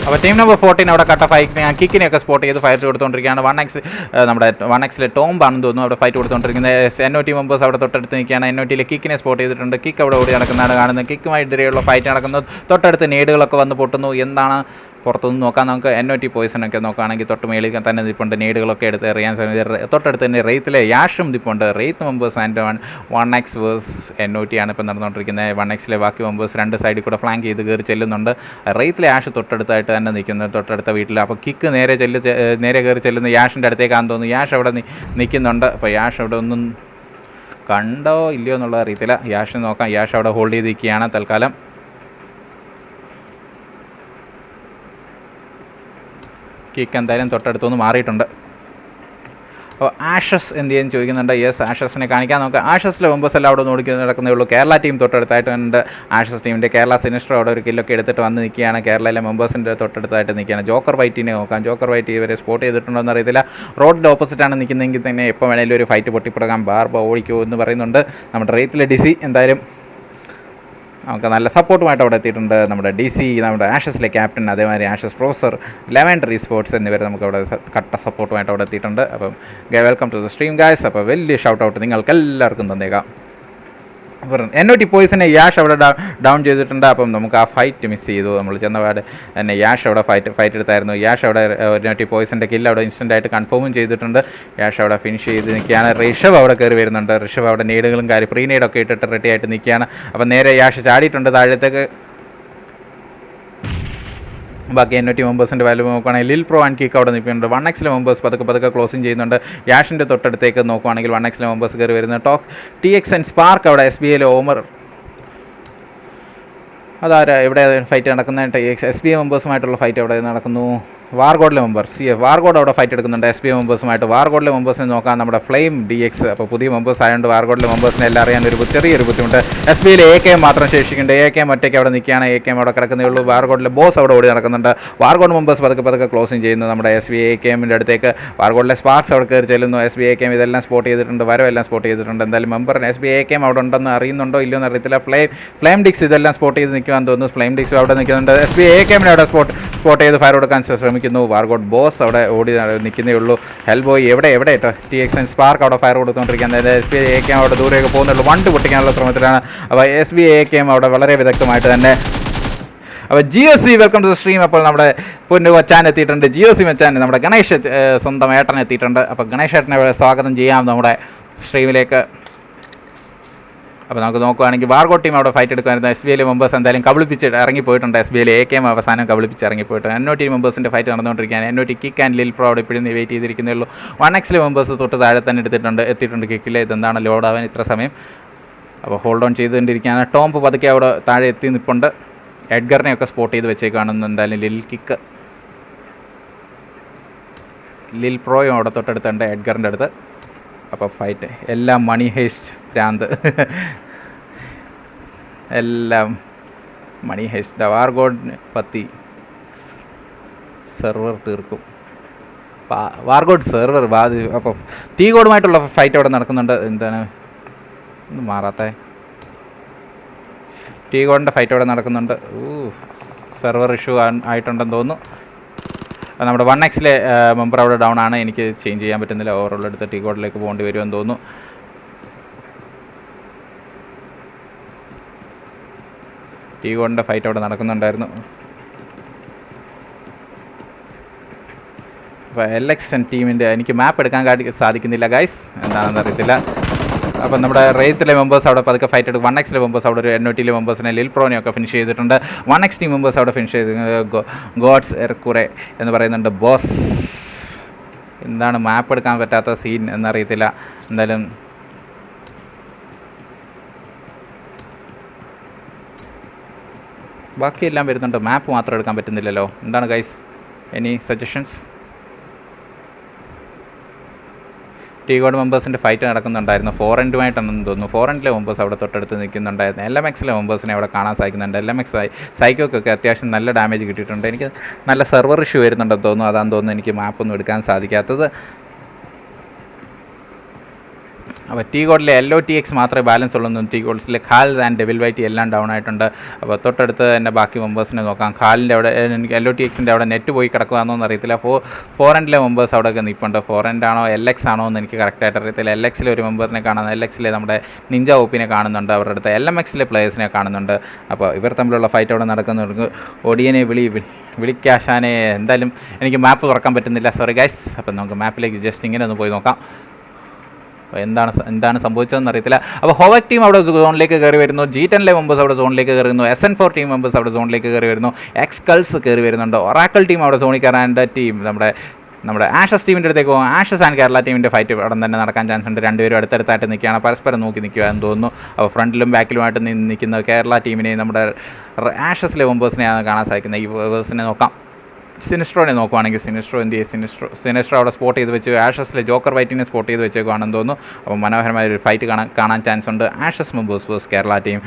അപ്പോൾ ടീം നമ്പർ 14 അവിടെ കട്ട ഫൈറ്റ് കിക്കിനെയൊക്കെ സ്പോട്ട് ചെയ്ത് ഫൈറ്റ് കൊടുത്തുകൊണ്ടിരിക്കുകയാണ്. 1Xലെ ടോംബാണെന്ന് തോന്നുന്നു അവിടെ ഫൈറ്റ് കൊടുത്തുകൊണ്ടിരിക്കുന്നത്. NOT മെമ്പേഴ്സ് അവിടെ തൊട്ടടുത്ത് നിൽക്കുകയാണ്. NOTയിലെ കിക്കിനെ സ്പോട്ട് ചെയ്തിട്ടുണ്ട്. കിക്ക് അവിടെ ഓടി നടക്കുന്നതാണ് കാണുന്നത്. കിക്കുമായിട്ടെതിരെയുള്ള ഫൈറ്റ് നടക്കുന്നത്. തൊട്ടടുത്ത് നേടുകളൊക്കെ വന്ന് പൊട്ടുന്നു. എന്താണ് പുറത്തുനിന്ന് നോക്കാം. നമുക്ക് NOT പോയിസണൊക്കെ നോക്കുകയാണെങ്കിൽ തൊട്ട് മേളിൽ തന്നെ നിൽപ്പുണ്ട്. നേടുകളൊക്കെ എടുത്ത് എറിയാൻ സാധിക്കും. തൊട്ടടുത്ത് തന്നെ റേറ്റിലെ യാഷും നിൽപ്പുണ്ട്. Rate members and 1X versus NOT ആണ് ഇപ്പോൾ നടന്നുകൊണ്ടിരിക്കുന്നത്. 1Xലെ ബാക്കി മെമ്പേഴ്സ് രണ്ട് സൈഡിൽ കൂടെ ഫ്ലാങ്ക് ചെയ്ത് കയറി ചെല്ലുന്നുണ്ട്. റേറ്റിലെ യാഷ് തൊട്ടടുത്തായിട്ട് തന്നെ നിൽക്കുന്നത്, തൊട്ടടുത്ത വീട്ടിൽ. അപ്പോൾ കിക്ക് നേരെ കയറി ചെല്ലുന്ന യാഷിൻ്റെ അടുത്തേക്കാണെന്ന് തോന്നുന്നു. യാഷ് അവിടെ നിൽക്കുന്നുണ്ട്. അപ്പോൾ യാഷ് അവിടെ ഒന്നും കണ്ടോ ഇല്ലയോ എന്നുള്ള അറിയത്തില്ല. യാഷ് നോക്കാം. യാഷ് അവിടെ ഹോൾഡ് ചെയ്തിരിക്കുകയാണ് തൽക്കാലം. കിക്ക് എന്തായാലും തൊട്ടടുത്തൊന്ന് മാറിയിട്ടുണ്ട്. അപ്പോൾ ആഷസ് എന്ത് ചെയ്യാൻ ചോദിക്കുന്നുണ്ട്. യെസ് ആഷസിനെ കാണിക്കാൻ നോക്കാം. ആഷസിലെ മെമ്പേഴ്സ് എല്ലാം അവിടെ നോക്കി നടക്കുന്നേ ഉള്ളൂ. കേരള ടീം തൊട്ടടുത്തായിട്ടുണ്ട്. ആഷസ് ടീമിൻ്റെ കേരള സിനിസ്റ്റർ അവിടെ ഒരു കില്ലൊക്കെ എടുത്തിട്ട് വന്ന് നിൽക്കുകയാണ്. കേരളയിലെ മെമ്പേഴ്സിൻ്റെ തൊട്ടടുത്തായിട്ട് നിൽക്കുകയാണ്. ജോക്കർ വൈറ്റിനെ നോക്കാം. ജോക്കർ വൈറ്റ് ഇവരെ സ്പോട്ട് ചെയ്തിട്ടുണ്ടോ എന്ന് അറിയത്തില്ല. റോഡിൻ്റെ ഓപ്പോസിറ്റാണ് നിൽക്കുന്നതെങ്കിൽ തന്നെ എപ്പോൾ വേണമെങ്കിലും ഒരു ഫൈറ്റ് പൊട്ടിപ്പുറകാൻ ബാർബ ഓടിക്കുമോ എന്ന് പറയുന്നുണ്ട്. നമ്മുടെ റേറ്റിലെ DC എന്തായാലും നമുക്ക് നല്ല സപ്പോർട്ടുമായിട്ട് അവിടെ എത്തിയിട്ടുണ്ട്. നമ്മുടെ DC, നമ്മുടെ ആഷസിലെ ക്യാപ്റ്റൻ, അതേമാതിരി ആഷസ് പ്രൊഫസർ, ലെവൻഡറി സ്പോർട്സ് എന്നിവർ നമുക്ക് അവിടെ കട്ട സപ്പോർട്ടുമായിട്ട് അവിടെ എത്തിയിട്ടുണ്ട്. അപ്പം welcome to the stream guys. അപ്പോൾ വലിയ ഷൗട്ട് ഔട്ട് നിങ്ങൾക്ക് എല്ലാവർക്കും തന്നേക്കാം. NOT പോയിസിനെ യാഷ് അവിടെ ഡൗൺ ചെയ്തിട്ടുണ്ട്. അപ്പം നമുക്ക് ആ ഫൈറ്റ് മിസ് ചെയ്തു. നമ്മൾ ചെന്നപാട് തന്നെ യാഷ് അവിടെ ഫൈറ്റ് എടുത്തായിരുന്നു. യാഷ് അവിടെ NOT പോയിസിൻ്റെ കില്ല് അവിടെ ഇൻസ്റ്റൻ്റായിട്ട് കൺഫേമും ചെയ്തിട്ടുണ്ട്. യാഷ് അവിടെ ഫിനിഷ് ചെയ്ത് നിൽക്കുകയാണ്. ഋഷവ് അവിടെ കയറി വരുന്നുണ്ട്. ഋഷവ് അവിടെ നീഡുകളും പ്രീ നീഡൊക്കെ ഇട്ടിട്ട് റെഡി ആയിട്ട് നിൽക്കുകയാണ്. അപ്പം നേരെ യാഷ് ചാടിയിട്ടുണ്ട് താഴത്തേക്ക്. ബാക്കി NOT മെമ്പേഴ്സിൻ്റെ വാല്യൂ നോക്കുകയാണെങ്കിൽ ലിൽ പ്രോ ആൻഡ് കിക്ക് അവിടെ നിൽക്കുന്നുണ്ട്. 1x മെമ്പേഴ്സ് പതുക്കെ ക്ലോസിങ് ചെയ്യുന്നുണ്ട്. യാഷിൻ്റെ തൊട്ടടുത്തേക്ക് നോക്കുകയാണെങ്കിൽ 1x മെമ്പേഴ്സ് കയറി വരുന്നത്. TX ആൻഡ് സ്പാർക്ക് അവിടെ SBIയിലെ ഓമർ അതാരാ ഇവിടെ ഫൈറ്റ് നടക്കുന്ന SBI മെമ്പേഴ്സുമായിട്ടുള്ള ഫൈറ്റ് അവിടെ നടക്കുന്നു. വാർഗോഡിലെ വാർഗോഡ് അവിടെ ഫൈറ്റ് എടുക്കുന്നുണ്ട് SBI മെമ്പേഴ്സുമായിട്ട്. വാർഗോഡിലെ മെമ്പേഴ്സിനെ നോക്കാൻ നമ്മുടെ ഫ്ലെയിം DX അപ്പോൾ പുതിയ മെമ്പേഴ്സ് ആയതുകൊണ്ട് വാർഗോഡിലെ മെമ്പേഴ്സിനെ എല്ലാം അറിയാൻ ചെറിയൊരു ബുദ്ധിമുട്ട്. SBIയിലെ AK മാത്രം ശേഷിക്കുന്നുണ്ട്. AK ഒറ്റയ്ക്ക് അവിടെ നിൽക്കുകയാണ്. AK അവിടെ കിടക്കുന്നേ ഉള്ളൂ. വാർഗോഡിലെ ബോസ് അവിടെ ഓടി നടക്കുന്നുണ്ട്. വാർഗോഡ് മെമ്പേഴ്സ് പതുക്കെ ക്ലോസിങ് ചെയ്യുന്നു നമ്മുടെ SBI AKമിൻ്റെ അടുത്തേക്ക്. വാർഗോഡിലെ സ്പാർക്സ് അവിടെ കയറി ചെല്ലുന്നു. SBI AKM ഇതെല്ലാം സ്പോട്ട് ചെയ്തിട്ടുണ്ട്. വരവെല്ലാം സ്പോട്ട് ചെയ്തിട്ടുണ്ട്. എന്തായാലും മെമ്പറിന് SBI AKM അവിടെ ഉണ്ടെന്ന് അറിയുന്നുണ്ടോ ഇല്ലയോ എന്ന് അറിയത്തില്ല. ഫ്ലെയിം ഡിക്സ് ഇതെല്ലാം സ്പോട്ട് ചെയ്ത് നിൽക്കുവാൻ തോന്നുന്നു. ഫ്ലെയിം ഡിക്സ് അവിടെ നിൽക്കുന്നുണ്ട്. SBI AKമിനെ അവിടെ സ്പോട്ട് ചെയ്ത് ഫയർ കൊടുക്കാൻ ശ്രമിക്കുന്നു. വാർഗോഡ് ബോസ് അവിടെ ഓടി നിൽക്കുന്നേ ഉള്ളൂ. ഹെൽബോയ് എവിടെ TX ആൻഡ് സ്പാർക്ക് അവിടെ ഫയർ കൊടുത്തുകൊണ്ടിരിക്കുന്നത്. SBI AKM അവിടെ ദൂരേക്ക് പോകുന്നുള്ളൂ. വണ്ട് പൊട്ടിക്കാനുള്ള ശ്രമത്തിലാണ്. അപ്പോൾ SBI AKM അവിടെ വളരെ വിദഗ്ധമായിട്ട് തന്നെ. അപ്പോൾ GOC welcome to the stream. അപ്പോൾ നമ്മുടെ പൊന്നു മച്ചാൻ എത്തിയിട്ടുണ്ട്. GOC മച്ചാൻ നമ്മുടെ ഗണേഷ് സ്വന്തം ഏട്ടൻ എത്തിയിട്ടുണ്ട്. അപ്പോൾ ഗണേഷ് ഏട്ടനെ സ്വാഗതം ചെയ്യാം നമ്മുടെ സ്ട്രീമിലേക്ക്. അപ്പോൾ നമുക്ക് നോക്കുകയാണെങ്കിൽ വാർഗോഡ് ടീം അവിടെ ഫൈറ്റ് എടുക്കുമായിരുന്നു. SBIയിലെ മെമ്പേഴ്സ് എന്തായാലും കബളിപ്പിച്ച് ഇറങ്ങിപ്പോയിട്ടുണ്ട്. SBIയിലെ AKM അവസാനം കബളിപ്പിച്ച് ഇറങ്ങിപ്പോയിട്ടുണ്ട്. NOT മെമ്പേഴ്സിൻ്റെ ഫൈറ്റ് നടന്നുകൊണ്ടിരിക്കുകയാണ്. NOT കിക്ക് ആൻഡ് ലിൽ പ്രോ അവിടെ ഇപ്പോഴും വെയിറ്റ് ചെയ്തിരിക്കുന്നേ ഉള്ളൂ. 1x മെമ്പേഴ്സ് തൊട്ട് താഴെ തന്നെ എത്തിയിട്ടുണ്ട് കിക്കിൽ. ഇതെന്താണ് ലോഡാവാൻ ഇത്ര സമയം? അപ്പോൾ ഹോൾഡ് ഓൺ ചെയ്തുകൊണ്ടിരിക്കുകയാണ്. ടോംപ് പതുക്കെ അവിടെ താഴെ എത്തി നിൽപ്പുണ്ട്. എഡ്ഗറിനെയൊക്കെ സ്പോട്ട് ചെയ്ത് വെച്ചേക്കാണെന്ന്. എന്തായാലും ലിൽ പ്രോയും അവിടെ തൊട്ടടുത്തുണ്ട് എഡ്ഗറിൻ്റെ അടുത്ത്. അപ്പോൾ ഫൈറ്റ് എല്ലാം മണി ഹേസ്റ്റ് ഭ്രാന്ത് എല്ലാം മണി ഹേസ്റ്റ്. വാർഗോഡിനെ പറ്റി സെർവർ തീർക്കും. വാർഗോഡ് സെർവർ അപ്പോൾ ടീഗോഡുമായിട്ടുള്ള ഫൈറ്റ് അവിടെ നടക്കുന്നുണ്ട്. എന്താണ് ഒന്നും മാറാത്ത ടീഗോഡിൻ്റെ ഫൈറ്റ് അവിടെ നടക്കുന്നുണ്ട്. സെർവർ ഇഷ്യൂ ആയിട്ടുണ്ടെന്ന് തോന്നുന്നു. നമ്മുടെ 1xലെ മെമ്പർ അവിടെ ഡൗൺ ആണ്. എനിക്ക് ചേഞ്ച് ചെയ്യാൻ പറ്റുന്നില്ല. ഓവറോൾ എടുത്ത് ടീഗോഡിലേക്ക് പോകേണ്ടി വരുമെന്ന് തോന്നുന്നു. ടീഗോഡിൻ്റെ ഫൈറ്റ് അവിടെ നടക്കുന്നുണ്ടായിരുന്നു. അപ്പോൾ LX ടീമിൻ്റെ എനിക്ക് മാപ്പ് എടുക്കാൻ സാധിക്കുന്നില്ല ഗൈസ്, എന്താണെന്ന് അറിയത്തില്ല. അപ്പം നമ്മുടെ റേത്തിലെ മെമ്പേഴ്സ് അവിടെ പതുക്കെ ഫൈറ്റ് എടുക്കും. 1xലെ മെമ്പേഴ്സ് അവിടെ ഒരു NOTയിലെ മെമ്പേഴ്സിനെ ലിൽ പ്രോനെയൊക്കെ ഫിനിഷ് ചെയ്തിട്ടുണ്ട്. 1x ടീം മെമ്പേഴ്സ് അവിടെ ഫിനിഷ് ചെയ്ത് ഗോഡ്സ് എർക്കുറെ എന്ന് പറയുന്നുണ്ട്. ബോസ് എന്താണ് മാപ്പ് എടുക്കാൻ പറ്റാത്ത സീൻ എന്നറിയത്തില്ല. എന്തായാലും ബാക്കിയെല്ലാം വരുന്നുണ്ട്. മാപ്പ് മാത്രം എടുക്കാൻ പറ്റുന്നില്ലല്ലോ. എന്താണ് ഗൈസ് എനി സജഷൻസ്? ടീഗോഡ് മെമ്പേഴ്സിൻ്റെ ഫൈറ്റ് നടക്കുന്നുണ്ടായിരുന്നു. 4-ുമായിട്ടാണെന്ന് തോന്നുന്നു. 4-ലെ മെമ്പേഴ്സ് അവിടെ തൊട്ടടുത്ത് നിൽക്കുന്നുണ്ടായിരുന്നു. LMXലെ മെമ്പേഴ്സിനെ അവിടെ കാണാൻ സാധിക്കുന്നുണ്ട്. LMX സൈക്കോക്കൊക്കെ അത്യാവശ്യം നല്ല ഡാമേജ് കിട്ടിയിട്ടുണ്ട്. എനിക്ക് നല്ല സെർവർ ഇഷ്യൂ വരുന്നുണ്ടെന്ന് തോന്നുന്നു. അതാണെന്ന് തോന്നുന്നു എനിക്ക് മാപ്പൊന്നും എടുക്കാൻ സാധിക്കാത്തത്. അപ്പോൾ ടീഗോഡിലെ LOTX മാത്രമേ ബാലൻസ് ഉള്ളൂ. ടീഗോഡ്സിലെ ഖാൽ ആൻഡ് ഡെവിൽ വൈറ്റ് എല്ലാം ഡൗൺ ആയിട്ടുണ്ട്. അപ്പോൾ തൊട്ടടുത്ത് തന്നെ ബാക്കി മെമ്പേഴ്സിനെ നോക്കാം. ഖാലിൻ്റെ അവിടെ LOTXൻ്റെ അവിടെ നെറ്റ് പോയി കിടക്കുകയാണെന്നൊന്നും അറിയത്തില്ല. 4-ലെ മെമ്പേഴ്സ് അവിടെയൊക്കെ നിൽപ്പുണ്ട്. 4 ആണോ LX ആണോ എന്ന് എനിക്ക് കറക്റ്റായിട്ട് അറിയത്തില്ല. LXലെ ഒരു മെമ്പറിനെ കാണുന്നത്. LXലെ നമ്മുടെ നിഞ്ച ഓപ്പിനെ കാണുന്നുണ്ട്. അവരുടെ അടുത്ത് LMXലെ പ്ലേയേഴ്സിനെ കാണുന്നുണ്ട്. അപ്പോൾ ഇവർ തമ്മിലുള്ള ഫൈറ്റ് അവിടെ നടക്കുന്നുണ്ട്. ഒടിയനെ വിളിക്കാശാനെ. എന്തായാലും എനിക്ക് മാപ്പ് തുറക്കാൻ പറ്റുന്നില്ല, സോറി ഗൈസ്. അപ്പം നമുക്ക് മാപ്പിലേക്ക് ജസ്റ്റ് ഇങ്ങനെ ഒന്ന് പോയി നോക്കാം എന്താണ് സംഭവിച്ചതെന്ന് അറിയത്തില്ല. അപ്പോൾ ഹോവക് ടീം അവിടെ സോണിലേക്ക് കയറി വരുന്നു. G10ലെ മെമ്പേഴ്സ് അവിടെ സോണിലേക്ക് കയറി വരുന്നു. SN4 ടീം മെമ്പേഴ്സ് അവിടെ സോണിലേക്ക് കയറി വരുന്നു. എക്സ്കൾസ് കയറി വരുന്നുണ്ട്. ഒറാക്കിൾ ടീം അവിടെ സോണിൽ കയറാൻ്റെ ടീം നമ്മുടെ ആഷസ് ടീമിൻ്റെ അടുത്തേക്ക് പോകും. ആഷസ് ആൻഡ് കേരള ടീമിൻ്റെ ഫൈറ്റ് അവിടെ തന്നെ നടക്കാൻ ചാൻസ് ഉണ്ട്. രണ്ടുപേരും അടുത്തടുത്തായിട്ട് നിൽക്കുകയാണ്. പരസ്പരം നോക്കി നിൽക്കുക എന്ന് തോന്നുന്നു. അപ്പോൾ ഫ്രണ്ടിലും ബാക്കിലുമായിട്ട് നിൽക്കുന്ന കേരള ടീമിനെയും നമ്മുടെ ആഷസിലെ മെമ്പേഴ്സിനെയാണ് കാണാൻ സാധിക്കുന്നത്. ഈ മെമ്പേഴ്സിനെ നോക്കാം. സിനിസ്ട്രോനെ നോക്കുവാണെങ്കിൽ സിനിസ്ട്രോ എന്ത് ചെയ്യും? സിനിസ്ട്രോ അവിടെ സ്പോട്ട് ചെയ്ത് വെച്ച് ആഷസിലെ ജോക്കർ വൈറ്റിനെ സ്പോട്ട് ചെയ്ത് വെച്ചേക്കുവാണെന്ന് തോന്നുന്നു. അപ്പോൾ മനോഹരമായ ഒരു ഫൈറ്റ് കാണാൻ ചാൻസ് ഉണ്ട്. Ashes members versus Kerala team.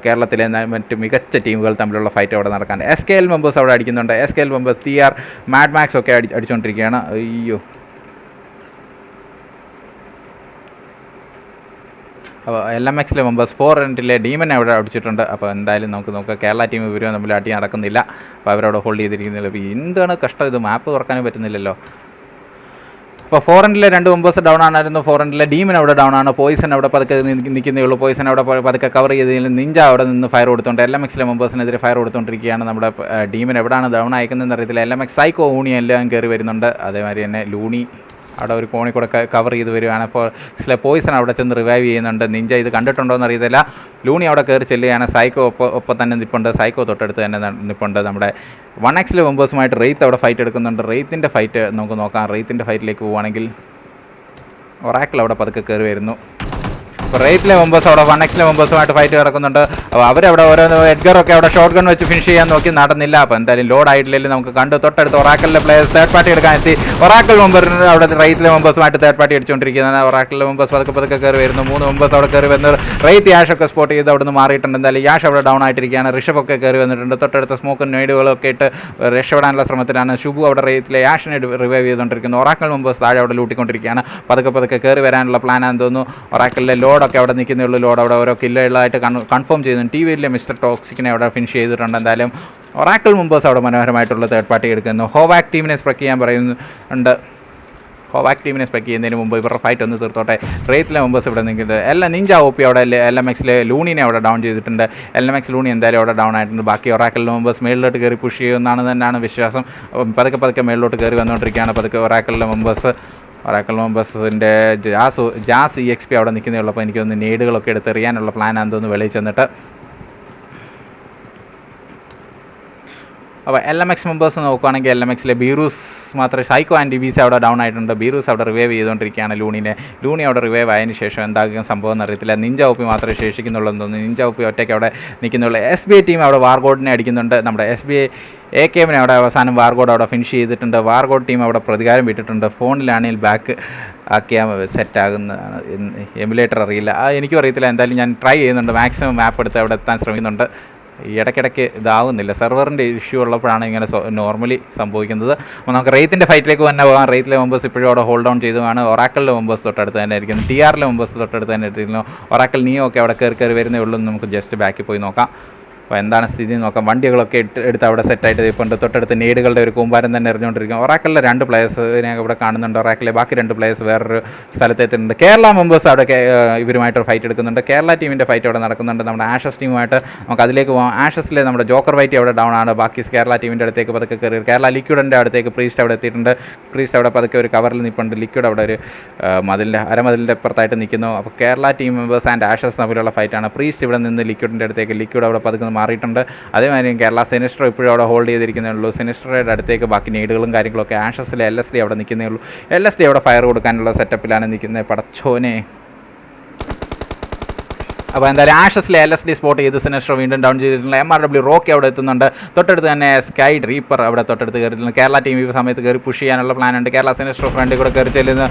കേരളത്തിലെ മറ്റ് മികച്ച ടീമുകൾ തമ്മിലുള്ള ഫൈറ്റ് അവിടെ നടക്കാൻ. SKL മെമ്പേഴ്സ് അവിടെ അടിക്കുന്നുണ്ട്. SKL members TR Mad Max ഒക്കെ അടിച്ചുകൊണ്ടിരിക്കുകയാണ്. അയ്യോ, അപ്പോൾ LMXലെ മെമ്പേഴ്സ് 4-ലെ ഡീമനെ അവിടെ അടിച്ചിട്ടുണ്ട്. അപ്പോൾ എന്തായാലും നമുക്ക് നോക്കാം. കേരള ടീം ഇവരും തമ്മിൽ അടി നടക്കുന്നില്ല. അപ്പോൾ അവരവിടെ ഹോൾഡ് ചെയ്തിരിക്കുന്നില്ല. അപ്പോൾ എന്താണ് കഷ്ടം, ഇത് മാപ്പ് തുറക്കാനും പറ്റുന്നില്ലല്ലോ. അപ്പോൾ 4-ലെ 2 മെമ്പേഴ്സ് ഡൗൺ ആണായിരുന്നു. 4-ലെ ഡീമൻ അവിടെ ഡൗൺ ആണ്. പോയിസൺ അവിടെ പതുക്കെ നിൽക്കുന്നേ ഉള്ളൂ. പോയിസൺ അവിടെ പതുക്കെ കവർ ചെയ്തതിൽ നിഞ്ച അവിടെ നിന്ന് ഫയർ കൊടുത്തുകൊണ്ട് LMXലെ മെമ്പേഴ്സിനെതിരെ ഫയർ കൊടുത്തുകൊണ്ടിരിക്കുകയാണ്. നമ്മുടെ ഡീമൻ എവിടെയാണ് ഡൗൺ അയക്കുന്നതെന്ന് അറിയത്തില്ല. LMX സൈക്കോ ഊണി എല്ലാം കയറി വരുന്നുണ്ട്. അതേമാതിരി തന്നെ ലൂണി അവിടെ ഒരു കോണി കൂടെ കവർ ചെയ്ത് വരുവാണ്. അപ്പോൾ പോയിസൺ അവിടെ ചെന്ന് റിവൈവ് ചെയ്യുന്നുണ്ട്. നിഞ്ച ഇത് കണ്ടിട്ടുണ്ടോ എന്ന് അറിയത്തില്ല. ലൂണി അവിടെ കയറി ചെല്ലുകയാണ്. സൈക്കോ ഒപ്പം തന്നെ നിൽപ്പുണ്ട്. സൈക്കോ തൊട്ടടുത്ത് തന്നെ നിൽപ്പുണ്ട്. നമ്മുടെ 1x മെമ്പേഴ്സുമായിട്ട് റെയ്ത്ത് അവിടെ ഫൈറ്റ് എടുക്കുന്നുണ്ട്. റെയ്ത്തിൻ്റെ ഫൈറ്റ് നമുക്ക് നോക്കാം. റെയ്ത്തിൻ്റെ ഫൈറ്റിലേക്ക് പോവുകയാണെങ്കിൽ ഒറാക്കിൾ അവിടെ പതുക്കെ കയറി വരുന്നു. അപ്പോൾ റേറ്റിലെ മെമ്പേഴ്സ് അവിടെ 1x മെമ്പേഴ്സുമായിട്ട് ഫൈറ്റ് കിടക്കുന്നുണ്ട്. അപ്പോൾ അവരവിടെ ഓരോന്ന് എഡ്ഗറൊക്കെ അവിടെ ഷോട്ട് ഗൺ വെച്ച് ഫിനിഷ് ചെയ്യാൻ നോക്കി, നടന്നില്ല. അപ്പോൾ എന്തായാലും ലോഡ് ആയിട്ടില്ലെങ്കിൽ നമുക്ക് കണ്ട് തൊട്ടടുത്ത് ഒറാക്കലിലെ പ്ലേയേഴ്സ് തേർഡ് പാർട്ടി എടുക്കാൻ എത്തി. ഒറാക്കൽ മെമ്പറിന് അവിടെ റേറ്റിലെ മെമ്പേഴ്സുമായിട്ട് തേർഡ് പാർട്ടി അടിച്ചുകൊണ്ടിരിക്കുന്നത്. ഒറാക്കലിലെ മെമ്പേഴ്സ് പതുക്കെ കയറി വരുന്നു. 3 മെമ്പേഴ്സ് അവിടെ കയറി വരുന്നത്. റേറ്റ് യാഷൊക്കെ സ്പോട്ട് ചെയ്ത് അവിടെ നിന്ന് മാറിയിട്ടുണ്ട്. എന്തായാലും യാഷ് അവിടെ ഡൗൺ ആയിട്ടിരിക്കുകയാണ്. ഋഷഭൊക്കെ കയറി വന്നിട്ടുണ്ട്. തൊട്ടടുത്ത സ്മോക്കും നേടുകളൊക്കെ ഇട്ട് രക്ഷപ്പെടാനുള്ള ശ്രമത്തിലാണ്. ശുഭു അവിടെ റേറ്റിലെ യാഷിനെ റിവൈവ് ചെയ്തുകൊണ്ടിരിക്കുന്നു. ഒറാക്കൽ മെമ്പേഴ്സ് താഴെ അവിടെ ലൂട്ടിക്കൊണ്ടിരിക്കുകയാണ്. പതുക്കെ കയറി വരാനുള്ള പ്ലാനാണെന്ന് തോന്നുന്നു. ഒറാക്കലിലെ ലോഡൊക്കെ അവിടെ നിൽക്കുന്നേ ഉള്ളൂ. ലോഡ് അവിടെ ഓരോ കില്ലുകളായിട്ട് കൺഫേം ചെയ്യുന്നു. ടി വിയിലെ മിസ്റ്റർ ടോക്സിക്കിനെ അവിടെ ഫിനിഷ് ചെയ്തിട്ടുണ്ട്. എന്തായാലും ഒറാക്കിൾ മെമ്പേഴ്സ് അവിടെ മനോഹരമായിട്ടുള്ള തേർഡ് പാർട്ടി എടുക്കുന്നു. ഹോവാക് ടീമിനെ സ്പ്രെക്ക് ചെയ്യാൻ പറയുന്നുണ്ട്. ഹോവാക് ടീമിനെ സ്പെക്ക് ചെയ്യുന്നതിന് മുമ്പ് ഇവരുടെ ഫൈറ്റ് ഒന്ന് തീർത്തോട്ടെ. റേറ്റിലെ മെമ്പേഴ്സ് ഇവിടെ നിൽക്കുന്നത്. എല്ലാം നിഞ്ച OP അവിടെ LMXലെ ലൂണിനെ അവിടെ ഡൗൺ ചെയ്തിട്ടുണ്ട്. LMX ലൂണി എന്തായാലും അവിടെ ഡൗൺ ആയിട്ടുണ്ട്. ബാക്കി ഒറാക്കൽ മെമ്പേഴ്സ് മേളിലോട്ട് കയറി പുഷ് ചെയ്യുമെന്നാണ് തന്നെയാണ് വിശ്വാസം. പതുക്കെ മേളിലോട്ട് കയറി വന്നുകൊണ്ടിരിക്കുകയാണ്. പതുക്കെ ഒറാക്കലിലെ മെമ്പേഴ്സിൻ്റെ ജാസ് EXP അവിടെ നിൽക്കുന്നേ ഉള്ളൂ. അപ്പോൾ എനിക്കൊന്ന് നേടുകളൊക്കെ എടുത്തെറിയാനുള്ള പ്ലാനാണെന്ന് തോന്നുന്നു വെളിയിൽ ചെന്നിട്ട്. അപ്പോൾ LMX മെമ്പേഴ്സ് നോക്കുകയാണെങ്കിൽ LMXലെ ബീറൂസ് മാത്രമേ സൈക്കോ ആൻഡ് ഡിബീസ് അവിടെ ഡൗൺ ആയിട്ടുണ്ട്. ബീറൂസ് അവിടെ റിവൈവ് ചെയ്തുകൊണ്ടിരിക്കുകയാണ് ലൂണി അവിടെ റിവൈവ് ആയതിനു ശേഷം എന്താകും സംഭവം എന്നറിയത്തില്ല. നിഞ്ച OP മാത്രമേ ശേഷിക്കുന്നുള്ളൂ എന്ന് തോന്നുന്നു. നിഞ്ച OP ഒറ്റയ്ക്ക് അവിടെ നിൽക്കുന്നുള്ളൂ. SBI ടീം അവിടെ വാർഗോഡിനെ അടിക്കുന്നുണ്ട്. നമ്മുടെ SBI AKMനെ അവിടെ അവസാനം വാർഗോഡ് അവിടെ ഫിനിഷ് ചെയ്തിട്ടുണ്ട്. വാർഗോഡ് ടീം അവിടെ പ്രതികാരം വിട്ടിട്ടുണ്ട്. ഫോണിലാണെങ്കിൽ ബാക്ക് ആക്കിയാൽ സെറ്റാകുന്നതാണ്. എമുലേറ്റർ അറിയില്ല, എനിക്കും അറിയത്തില്ല. എന്തായാലും ഞാൻ ട്രൈ ചെയ്യുന്നുണ്ട്. മാക്സിമം മാപ്പ് എടുത്ത് അവിടെ എത്താൻ ശ്രമിക്കുന്നുണ്ട്. ഇടയ്ക്കിടയ്ക്ക് ഇതാവുന്നില്ല. സെർവറിൻ്റെ ഇഷ്യൂ ഉള്ളപ്പോഴാണ് ഇങ്ങനെ നോർമലി സംഭവിക്കുന്നത്. അപ്പോൾ നമുക്ക് റേറ്റിൻ്റെ ഫൈറ്റിലേക്ക് തന്നെ പോകാം. റേറ്റിലെ മെമ്പേഴ്സ് ഇപ്പോഴും അവിടെ ഹോൾഡ് ഡൗൺ ചെയ്തുമാണ്. ഒറാക്കലിലെ മെമ്പേഴ്സ് തൊട്ടടുത്ത് തന്നെ ഇരിക്കുന്നു. TRലെ മെമ്പേഴ്സ് തൊട്ടടുത്ത് തന്നെ ഇരിക്കുന്നു. ഒറാക്കൽ നീയോ ഒക്കെ അവിടെ കയറി വരുന്നേ ഉള്ളൂ. നമുക്ക് ജസ്റ്റ് ബാക്കിൽ പോയി നോക്കാം. അപ്പോൾ എന്താണ് സ്ഥിതി നോക്കാം. വണ്ടികളൊക്കെ എടുത്ത് അവിടെ സെറ്റായിട്ട് ഇപ്പോൾ തൊട്ടടുത്ത് നേടുകളുടെ ഒരു കൂമ്പാരം തന്നെ എറിഞ്ഞുകൊണ്ടിരിക്കും. ഒറാക്കലിലെ 2 പ്ലേയേഴ്സിനെ ഇവിടെ കാണുന്നുണ്ട്. ഒറാക്കലിലെ ബാക്കി 2 പ്ലേയേഴ്സ് വേറൊരു സ്ഥലത്തെത്തിയിട്ടുണ്ട്. കേരള മെമ്പേഴ്സ് അവിടെ ഇവരുമായിട്ടൊരു ഫൈറ്റ് എടുക്കുന്നുണ്ട്. കേരള ടീമിൻ്റെ ഫൈറ്റ് അവിടെ നടക്കുന്നുണ്ട്. നമ്മുടെ ആഷസ് ടീമുമായിട്ട് നമുക്ക് അതിലേക്ക് പോകാം. ആഷസിലെ നമ്മുടെ ജോക്കർ വൈറ്റി അവിടെ ഡൗൺ ആണ്. ബാക്കി കേരള ടീമിൻ്റെ അടുത്തേക്ക് പതുക്കെ കയറി. കേരള ലിക്വിഡിൻ്റെ അടുത്തേക്ക് പ്രീസ്റ്റ് അവിടെ എത്തിയിട്ടുണ്ട്. പ്രീസ്റ്റ് അവിടെ പതുക്കെ ഒരു കവറിൽ നിൽപ്പുണ്ട്. ലിക്വിഡ് അവിടെ ഒരു അരമതിലിൻ്റെ അപ്പുറത്തായിട്ട് നിൽക്കുന്നു. അപ്പോൾ Kerala team members and Ashes തമ്മിലുള്ള ഫൈറ്റാണ്. പ്രീസ്റ്റ് ഇവിടെ നിന്ന് ലിക്വിഡിൻ്റെ അടുത്തേക്ക്, ലിക്വിഡ് അവിടെ പതുക്കെ മാറിയിട്ടുണ്ട്. അതേമാതിരി കേരള സിനിസ്റ്റർ ഇപ്പോഴും അവിടെ ഹോൾഡ് ചെയ്തിരിക്കുന്നേ ഉള്ളൂ. സിനിസ്റ്ററുടെ അടുത്തേക്ക് ബാക്കി നീടുകളും കാര്യങ്ങളൊക്കെ. ആഷസിലെ LSD അവിടെ നിൽക്കുന്നേ ഉള്ളൂ. LSD അവിടെ ഫയർ കൊടുക്കാനുള്ള സെറ്റപ്പിലാണ് നിൽക്കുന്നത്. പടച്ചോനെ. അപ്പോൾ എന്തായാലും ആഷസിലെ LSD സ്പോട്ട് ചെയ്ത് സിനിസ്റ്റർ വീണ്ടും ഡൗൺ ചെയ്തിട്ടുള്ള MRW റോക്കി അവിടെ എത്തുന്നുണ്ട്. തൊട്ടടുത്ത് തന്നെ സ്കൈ റീപ്പർ അവിടെ തൊട്ടടുത്ത് കയറിയിട്ടുണ്ട്. കേരള ടീം ഈ സമയത്ത് കയറി പുഷ് ചെയ്യാനുള്ള പ്ലാനുണ്ട്. കേരള സിനിസ്റ്റർ ഫ്രണ്ടിൽ കൂടെ കയറി ചെല്ലുന്ന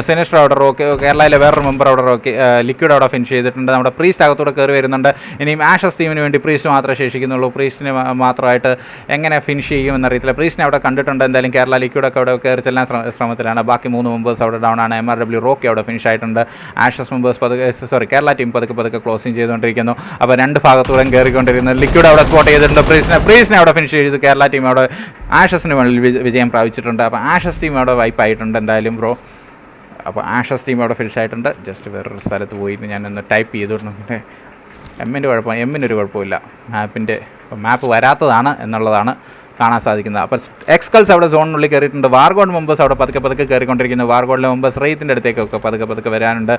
സിനിസ്റ്റർ അവിടെ റോക്കി. കേരളയിലെ വേറൊരു മെമ്പർ അവിടെ റോക്കി. ലിക്വിഡ് അവിടെ ഫിനിഷ് ചെയ്തിട്ടുണ്ട്. നമ്മുടെ പ്രീസ്റ്റ് അകത്തൂടെ കയറി വരുന്നുണ്ട്. ഇനിയും ആഷസ് ടീമിന് വേണ്ടി പ്രീസ്റ്റ് മാത്രമേ ശേഷിക്കുന്നുള്ളൂ. പ്രീസ്റ്റിന് മാത്രമായിട്ട് എങ്ങനെ ഫിനിഷ് ചെയ്യുമെന്നറിയത്തില്ല. പ്രീസ്റ്റിനെ അവിടെ കണ്ടിട്ടുണ്ട്. എന്തായാലും കേരള ലിക്വിഡൊക്കെ അവിടെ കയറി ചെല്ലാൻ ശ്രമത്തിലാണ്. ബാക്കി 3 മെമ്പേഴ്സ് അവിടെ ഡൗൺ ആണ്. MRW റോക്കി അവിടെ ഫിനിഷ് ആയിട്ടുണ്ട്. ആഷസ് മെമ്പേഴ്സ് കേരള ടീം പതുക്കെ ക്ലോസിങ് ചെയ്തുകൊണ്ടിരിക്കുന്നു. അപ്പോൾ 2 ഭാഗത്തൂടെയും കയറിക്കൊണ്ടിരിക്കുന്നു. ലിക്വിഡ് അവിടെ സ്പോട്ട് ചെയ്തിട്ടുണ്ട്. പ്രീസിനെ അവിടെ ഫിനിഷ് ചെയ്തു. കേരള ടീം അവിടെ ആഷസിന് മുകളിൽ വിജയം പ്രാപിച്ചിട്ടുണ്ട്. അപ്പോൾ ആഷസ് ടീം അവിടെ വൈപ്പായിട്ടുണ്ട് എന്തായാലും ബ്രോ. അപ്പോൾ ആഷസ് ടീം അവിടെ ഫിനിഷ് ആയിട്ടുണ്ട്. ജസ്റ്റ് വേറൊരു സ്ഥലത്ത് പോയിട്ട് ഞാനൊന്ന് ടൈപ്പ് ചെയ്തിട്ടുണ്ട്. എമ്മിനൊരു കുഴപ്പമില്ല. മാപ്പ് വരാത്തതാണ് എന്നുള്ളതാണ് കാണാൻ സാധിക്കുന്നത്. അപ്പോൾ എക്സ്കൾസ് അവിടെ സോണിനുള്ളിൽ കയറിയിട്ടുണ്ട്. വാർഗോഡ് മെമ്പേഴ്സ് അവിടെ പതുക്കെ കയറിക്കൊണ്ടിരിക്കുന്നു. വാർഗോഡിലെ മെമ്പേഴ്സ് റേറ്റിൻ്റെ അടുത്തേക്കൊക്കെ പതുക്കെ വരാനുണ്ട്.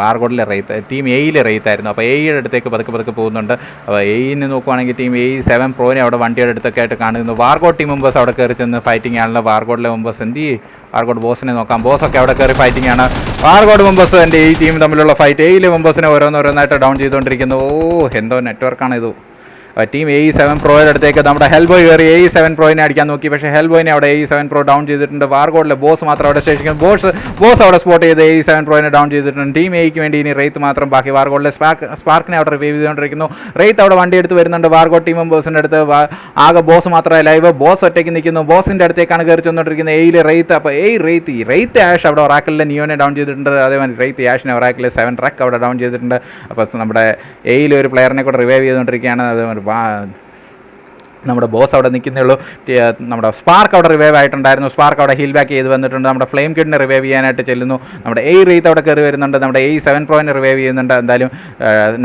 വാർഗോഡിലെ റേറ്റ് ടീം എയിലെ റേറ്റ് ആയിരുന്നു. അപ്പോൾ എയുടെ അടുത്തേക്ക് പതുക്കെ പോകുന്നുണ്ട്. അപ്പോൾ എയിന് നോക്കുവാണെങ്കിൽ ടീം A7 പ്രോനെ അവിടെ വണ്ടിയുടെ അടുത്തൊക്കെ ആയിട്ട് കാണുന്നു. വാർഗോഡ് ടീം മെമ്പേഴ്സ് അവിടെ കയറി ചെന്ന് ഫൈറ്റിംഗ് ആണല്ലോ. വാർഗോഡിലെ മെമ്പേഴ്സ് വാർഗോഡ് ബോസിനെ നോക്കാം. ബോസൊക്കെ അവിടെ കയറി ഫൈറ്റിംഗ് ആണ്. വാർഗോഡ് മെമ്പേഴ്സ് എൻ്റെ ഈ ടീം തമ്മിലുള്ള ഫൈറ്റ്. എയിലെ മെമ്പേഴ്സിനെ ഓരോന്നായിട്ട് ഡൗൺ ചെയ്തുകൊണ്ടിരിക്കുന്നു. എന്തോ നെറ്റ്വർക്കാണ് ഇത്. ടീം A7 പ്രോയുടെ അടുത്തേക്ക് നമ്മുടെ ഹെൽബോയ് കയറി A7 പ്രോയിനെ അടിക്കാൻ നോക്കി. പക്ഷേ ഹെൽബോയിനെ അവിടെ A7 പ്രോ ഡൗൺ ചെയ്തിട്ടുണ്ട്. വാർഗോഡിലെ ബോസ് മാത്രം അവിടെ ശേഷിക്കുന്നു. ബോസ് അവിടെ സ്പോട്ട് ചെയ്ത് A7 പ്രോയിനെ ഡൗൺ ചെയ്തിട്ടുണ്ട്. ടീം Aക്ക് വേണ്ടി ഇനി റേറ്റ് മാത്രം ബാക്കി. വാർഗോഡിലെ സ്പാർക്കിനെ അവിടെ റിവൈവ് ചെയ്തുകൊണ്ടിരിക്കുന്നു. റേറ്റ് അവിടെ വണ്ടി എടുത്ത് വരുന്നുണ്ട്. വാർഗോഡ് ടീം മെമ്പേഴ്സിൻ്റെ അടുത്ത് ആകെ ബോസ് മാത്രമേ ലൈവ്. ബോസ് ഒറ്റയ്ക്ക് നിൽക്കുന്നു. ബോസിൻ്റെ അടുത്തേക്കാണ് കയറി ചെന്നുകൊണ്ടിരിക്കുന്നത് എയിലെ റേറ്റ്. അപ്പോൾ റേറ്റ് ആഷ് അവിടെ ഒറാക്കലിലെ നിയോനെ ഡൗൺ ചെയ്തിട്ടുണ്ട്. അതേമാതിരി റേറ്റ് ആഷിനെ ഒറാക്കലിലെ 7 റെക്ക് അവിടെ ഡൗൺ ചെയ്തിട്ടുണ്ട്. അപ്പോൾ നമ്മുടെ എയിലെ ഒരു പ്ലെയറിനെ കൂടെ റിവൈവ് ചെയ്തുകൊണ്ടിരിക്കുകയാണ്. അതേമാതിരി നമ്മുടെ ബോസ് അവിടെ നിൽക്കുന്നേ ഉള്ളൂ. നമ്മുടെ സ്പാർക്ക് അവിടെ റിവൈവ് ആയിട്ടുണ്ടായിരുന്നു. സ്പാർക്ക് അവിടെ ഹീൽ ബാക്ക് ചെയ്ത് വന്നിട്ടുണ്ട്. നമ്മുടെ ഫ്ലെയിം കിഡിനെ റിവൈവ് ചെയ്യാനായിട്ട് ചെല്ലുന്നു. നമ്മുടെ റീത്ത് അവിടെ കയറി വരുന്നുണ്ട്. നമ്മുടെ 7 പ്രോയിനെ റിവൈവ് ചെയ്യുന്നുണ്ട്. എന്തായാലും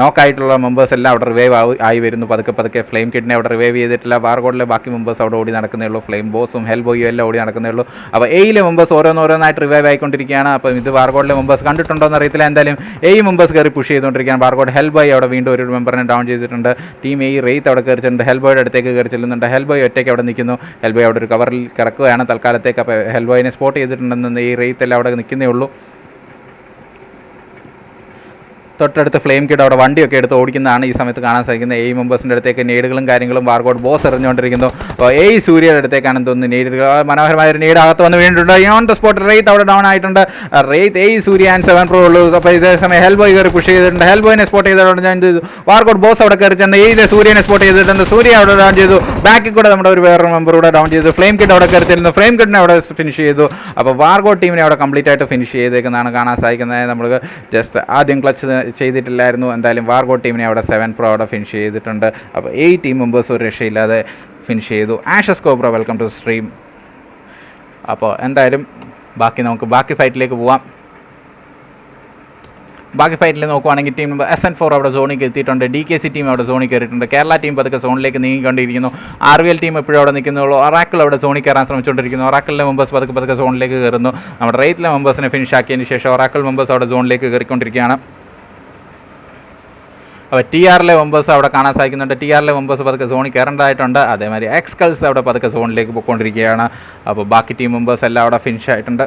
നോക്കായിട്ടുള്ള മെമ്പേഴ്സ് എല്ലാം അവിടെ റിവൈവ് ആയി വരുന്നു. പതുക്കെ ഫ്ലെയിം കിഡിനെ അവിടെ റിവൈവ് ചെയ്തിട്ടില്ല. വാർഗോഡിലെ ബാക്കി മെമ്പേഴ്സ് അവിടെ ഓടി നടക്കുന്നേ ഉള്ളൂ. ഫ്ലെയിം ബോസും ഹെൽ ബോയും എല്ലാം ഓടി നടക്കുന്നേ ഉള്ളൂ. അപ്പോൾ എയിലെ മെമ്പേഴ്സ് ഓരോന്നായിട്ട് റിവൈവ് ആയിക്കൊണ്ടിരിക്കുകയാണ്. അപ്പോൾ ഇത് വാർഗോഡിലെ മെമ്പേഴ്സ് കണ്ടിട്ടുണ്ടോ എന്ന് അറിയത്തില്ല. എന്തായാലും മെമ്പേഴ്സ് കയറി പുഷ് ചെയ്തുകൊണ്ടിരിക്കുകയാണ്. വാർഗോഡ് ഹെൽ ബോയ് അവിടെ വീണ്ടും ഒരു മെമ്പറിനെ ഡൗൺ ചെയ്തിട്ടുണ്ട്. ടീം റീത്ത് അവിടെ കയറിച്ചിട്ടുണ്ട്. ഹെൽ ബോയുടെ അടുത്തേക്ക് കയറി ചെല്ലുന്നുണ്ട്. ഹെൽബോയ് ഒറ്റയ്ക്ക് അവിടെ നിൽക്കുന്നു. ഹെൽബോയ് അവിടെ ഒരു കവറിൽ കിടക്കുകയാണ് തൽക്കാലത്തേക്ക്. അപ്പോൾ ഹെൽബോയിനെ സ്പോട്ട് ചെയ്തിട്ടുണ്ടെന്ന് റീത്തെല്ലാം അവിടെ നിൽക്കുന്നേ ഉള്ളൂ. തൊട്ടടുത്ത് ഫ്ലെയിം കിഡ് അവിടെ വണ്ടിയൊക്കെ എടുത്ത് ഓടിക്കുന്നതാണ് ഈ സമയത്ത് കാണാൻ സാധിക്കുന്നത്. മെമ്പേഴ്സിൻ്റെ അടുത്തേക്ക് നേടുകളും കാര്യങ്ങളും വാർഗോഡ് ബോസ് എറിഞ്ഞുകൊണ്ടിരിക്കുന്നു. അപ്പോൾ സൂര്യയുടെ അടുത്തേക്കാണെന്ന് തോന്നുന്നു നേടുകൾ. മനോഹരമായ ഒരു നേട് അകത്ത് വന്ന് വീണിട്ടുണ്ട്. ഓൺ ദ സ്പോട്ട് റേത്ത് അവിടെ ഡൗൺ ആയിട്ടുണ്ട്. റേത്ത് സൂര്യ ആൻഡ് 7 പ്രോ ഉള്ളൂ. അപ്പോൾ ഇതേ സമയം ഹെൽബോയ് കയറി പുഷ് ചെയ്തിട്ടുണ്ട്. ഹെൽബോയിനെ സ്പോട്ട് ചെയ്തിട്ടുണ്ട്. ഞാൻ വാർഗോഡ് ബോസ് അവിടെ കയറി ചെന്ന് സൂര്യനെ സ്പോട്ട് ചെയ്തിട്ടുണ്ട്. സൂര്യ അവിടെ ഡൗൺ ചെയ്തു. ബാക്കിൽ കൂടെ നമ്മുടെ ഒരു വേറൊരു മെമ്പർ കൂടെ ഡൗൺ ചെയ്തു. ഫ്ലെയിം കിഡ് അവിടെ കയറി ചെല്ലുന്നു. ഫ്ലെയിം കിഡിനെ അവിടെ ഫിനിഷ് ചെയ്തു. അപ്പോൾ വാർഗോഡ് ടീമിനെ അവിടെ കംപ്ലീറ്റ് ആയിട്ട് ഫിനിഷ് ചെയ്തേക്കുന്നതാണ് കാണാൻ സാധിക്കുന്നത്. നമ്മൾ ജസ്റ്റ് ആദ്യം ക്ലച്ച് ചെയ്തിട്ടില്ലായിരുന്നു. എന്തായാലും വാർഗോഡ് ടീമിനെ അവിടെ 7 പ്രോ അവിടെ ഫിനിഷ് ചെയ്തിട്ടുണ്ട്. അപ്പോൾ 8 ടീം മെമ്പേഴ്സ് ഒരു രക്ഷയില്ലാതെ ഫിനിഷ് ചെയ്തു. Ashes Cobra welcome to stream. അപ്പോൾ എന്തായാലും നമുക്ക് ബാക്കി ഫൈറ്റിലേക്ക് പോവാം. ബാക്കി ഫൈറ്റിൽ നോക്കുവാണെങ്കിൽ ടീം നമ്പർ SN4 അവിടെ സോണിക്ക് എത്തിയിട്ടുണ്ട്. DKC ടീം അവിടെ സോണിൽ കയറിയിട്ടുണ്ട്. കേരള ടീം പതുക്കെ സോണിലേക്ക് നീങ്ങിക്കൊണ്ടിരിക്കുന്നു. RVL ടീം എപ്പോഴും അവിടെ നിൽക്കുന്നുള്ളൂ. ഒറാക്കിൾ അവിടെ സോണിൽ കയറാൻ ശ്രമിച്ചുകൊണ്ടിരിക്കുന്നു. ഒറാക്കിളിലെ മെമ്പേഴ്സ് പതുക്കെ സോണിലേക്ക് കയറുന്നു. നമ്മുടെ റേറ്റിലെ മെമ്പേഴ്സിനെ ഫിനിഷ് ആക്കിയതിന് ശേഷം ഒറാക്കിൾ മെമ്പേഴ്സ് അവിടെ സോണിലേക്ക് കയറിക്കൊണ്ടിരിക്കുകയാണ്. അപ്പോൾ TRലെ മെമ്പേഴ്സ് അവിടെ കാണാൻ സാധിക്കുന്നുണ്ട്. TRലെ മെമ്പേഴ്സ് പതുക്കെ സോണിൽ കയറേണ്ടതായിട്ടുണ്ട്. അതേമാതിരി എക്സ്കൾസ് അവിടെ പതുക്കെ സോണിലേക്ക് പോയിക്കൊണ്ടിരിക്കുകയാണ്. അപ്പോൾ ബാക്കി ടീം മെമ്പേഴ്സ് എല്ലാം അവിടെ ഫിനിഷ് ആയിട്ടുണ്ട്.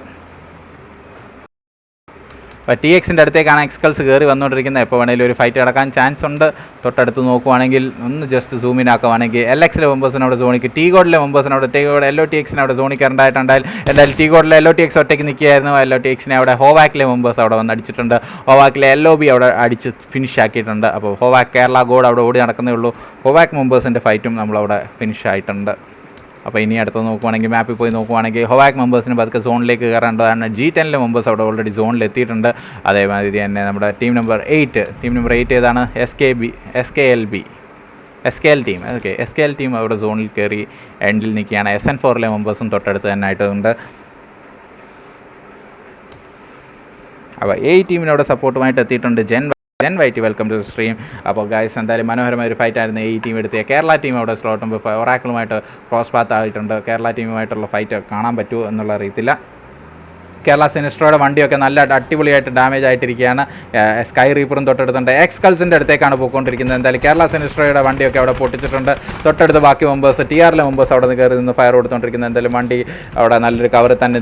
അപ്പോൾ TXൻ്റെ അടുത്തേക്കാണ് എക്സ്കൾസ് കയറി വന്നുകൊണ്ടിരിക്കുന്നത്. എപ്പോൾ വേണമെങ്കിലും ഒരു ഫൈറ്റ് നടക്കാൻ ചാൻസ് ഉണ്ട്. തൊട്ടടുത്ത് നോക്കുവാണെങ്കിൽ ഒന്ന് ജസ്റ്റ് സൂമിൻ ആക്കുവാണെങ്കിൽ LXലെ മെമ്പേഴ്സിനവിടെ സോണിക്ക്, T-ഗോഡിലെ മെമ്പേഴ്സിനവിടെ LOTXനെ അവിടെ സോണിൽ കയറേണ്ടതായിട്ടുണ്ടായാലും എന്തായാലും T-ഗോഡിലെ LOTX ഒറ്റയ്ക്ക് നിൽക്കുകയായിരുന്നു. LOTXനെ അവിടെ ഹോവാക്കിലെ മെമ്പേഴ്സ് അവിടെ വന്ന് അടിച്ചിട്ടുണ്ട്. ഹോവാക്കിലെ LOB അവിടെ അടിച്ച് ഫിനിഷ് ആക്കിയിട്ടുണ്ട്. അപ്പോൾ ഹോവാക്ക് കേരള ഗോഡ് അവിടെ ഓടി നടക്കുന്നേ ഉള്ളൂ. ഹോവാക്ക് മെമ്പേഴ്സിൻ്റെ ഫൈറ്റും നമ്മളവിടെ ഫിനിഷ് ആയിട്ടുണ്ട്. അപ്പോൾ ഇനി അടുത്ത് നോക്കുവാണെങ്കിൽ മാപ്പിൽ പോയി നോക്കുവാണെങ്കിൽ ഹൊവാക് മെമ്പേഴ്സിന് പതുക്കെ സോണിലേക്ക് കയറേണ്ടതാണ്. G10ലെ മെമ്പേഴ്സ് അവിടെ ഓൾറെഡി സോണിൽ എത്തിയിട്ടുണ്ട്. അതേമാതിരി തന്നെ നമ്മുടെ ടീം നമ്പർ 8 ഏതാണ് SKL team. Okay, SKL team അവിടെ സോണിൽ കയറി എൻഡിൽ നിൽക്കുകയാണ്. SN4ലെ മെമ്പേഴ്സും തൊട്ടടുത്ത് തന്നെ ആയിട്ടുണ്ട്. അപ്പോൾ ടീമിന് അവിടെ സപ്പോർട്ടുമായിട്ട് എത്തിയിട്ടുണ്ട്. Jen Whitey welcome to stream. അപ്പോൾ ഗൈസ് എന്തായാലും മനോഹരമായ ഒരു ഫൈറ്റായിരുന്നു ടീം എടുത്തിയ. കേരള ടീം അവിടെ സ്ലോട്ട് ഒറാക്കിളുമായിട്ട് ക്രോസ് പാത്ത് ആയിട്ടുണ്ട്. കേരള ടീമുമായിട്ടുള്ള ഫൈറ്റ് കാണാൻ പറ്റുമോ എന്നുള്ള അറിയത്തില്ല. കേരള സിനിസ്ട്രോയുടെ വണ്ടിയൊക്കെ നല്ല അടിപൊളിയായിട്ട് ഡാമേജ് ആയിട്ടിരിക്കുകയാണ്. സ്കൈ റീപ്പറും തൊട്ടടുത്തുണ്ട്. എക്സ്കൾസിൻ്റെ അടുത്തേക്കാണ് പോയിക്കൊണ്ടിരിക്കുന്നത്. എന്തായാലും കേരള സിനിസ്ട്രോയുടെ വണ്ടിയൊക്കെ അവിടെ പൊട്ടിച്ചിട്ടുണ്ട്. തൊട്ടടുത്ത് ബാക്കി മെമ്പേഴ്സ് TRലെ മെമ്പേഴ്സ് അവിടെ നിന്ന് കയറി നിന്ന് ഫയർ കൊടുത്തുകൊണ്ടിരിക്കുന്നത്. എന്തായാലും വണ്ടി അവിടെ നല്ലൊരു കവർ തന്നെ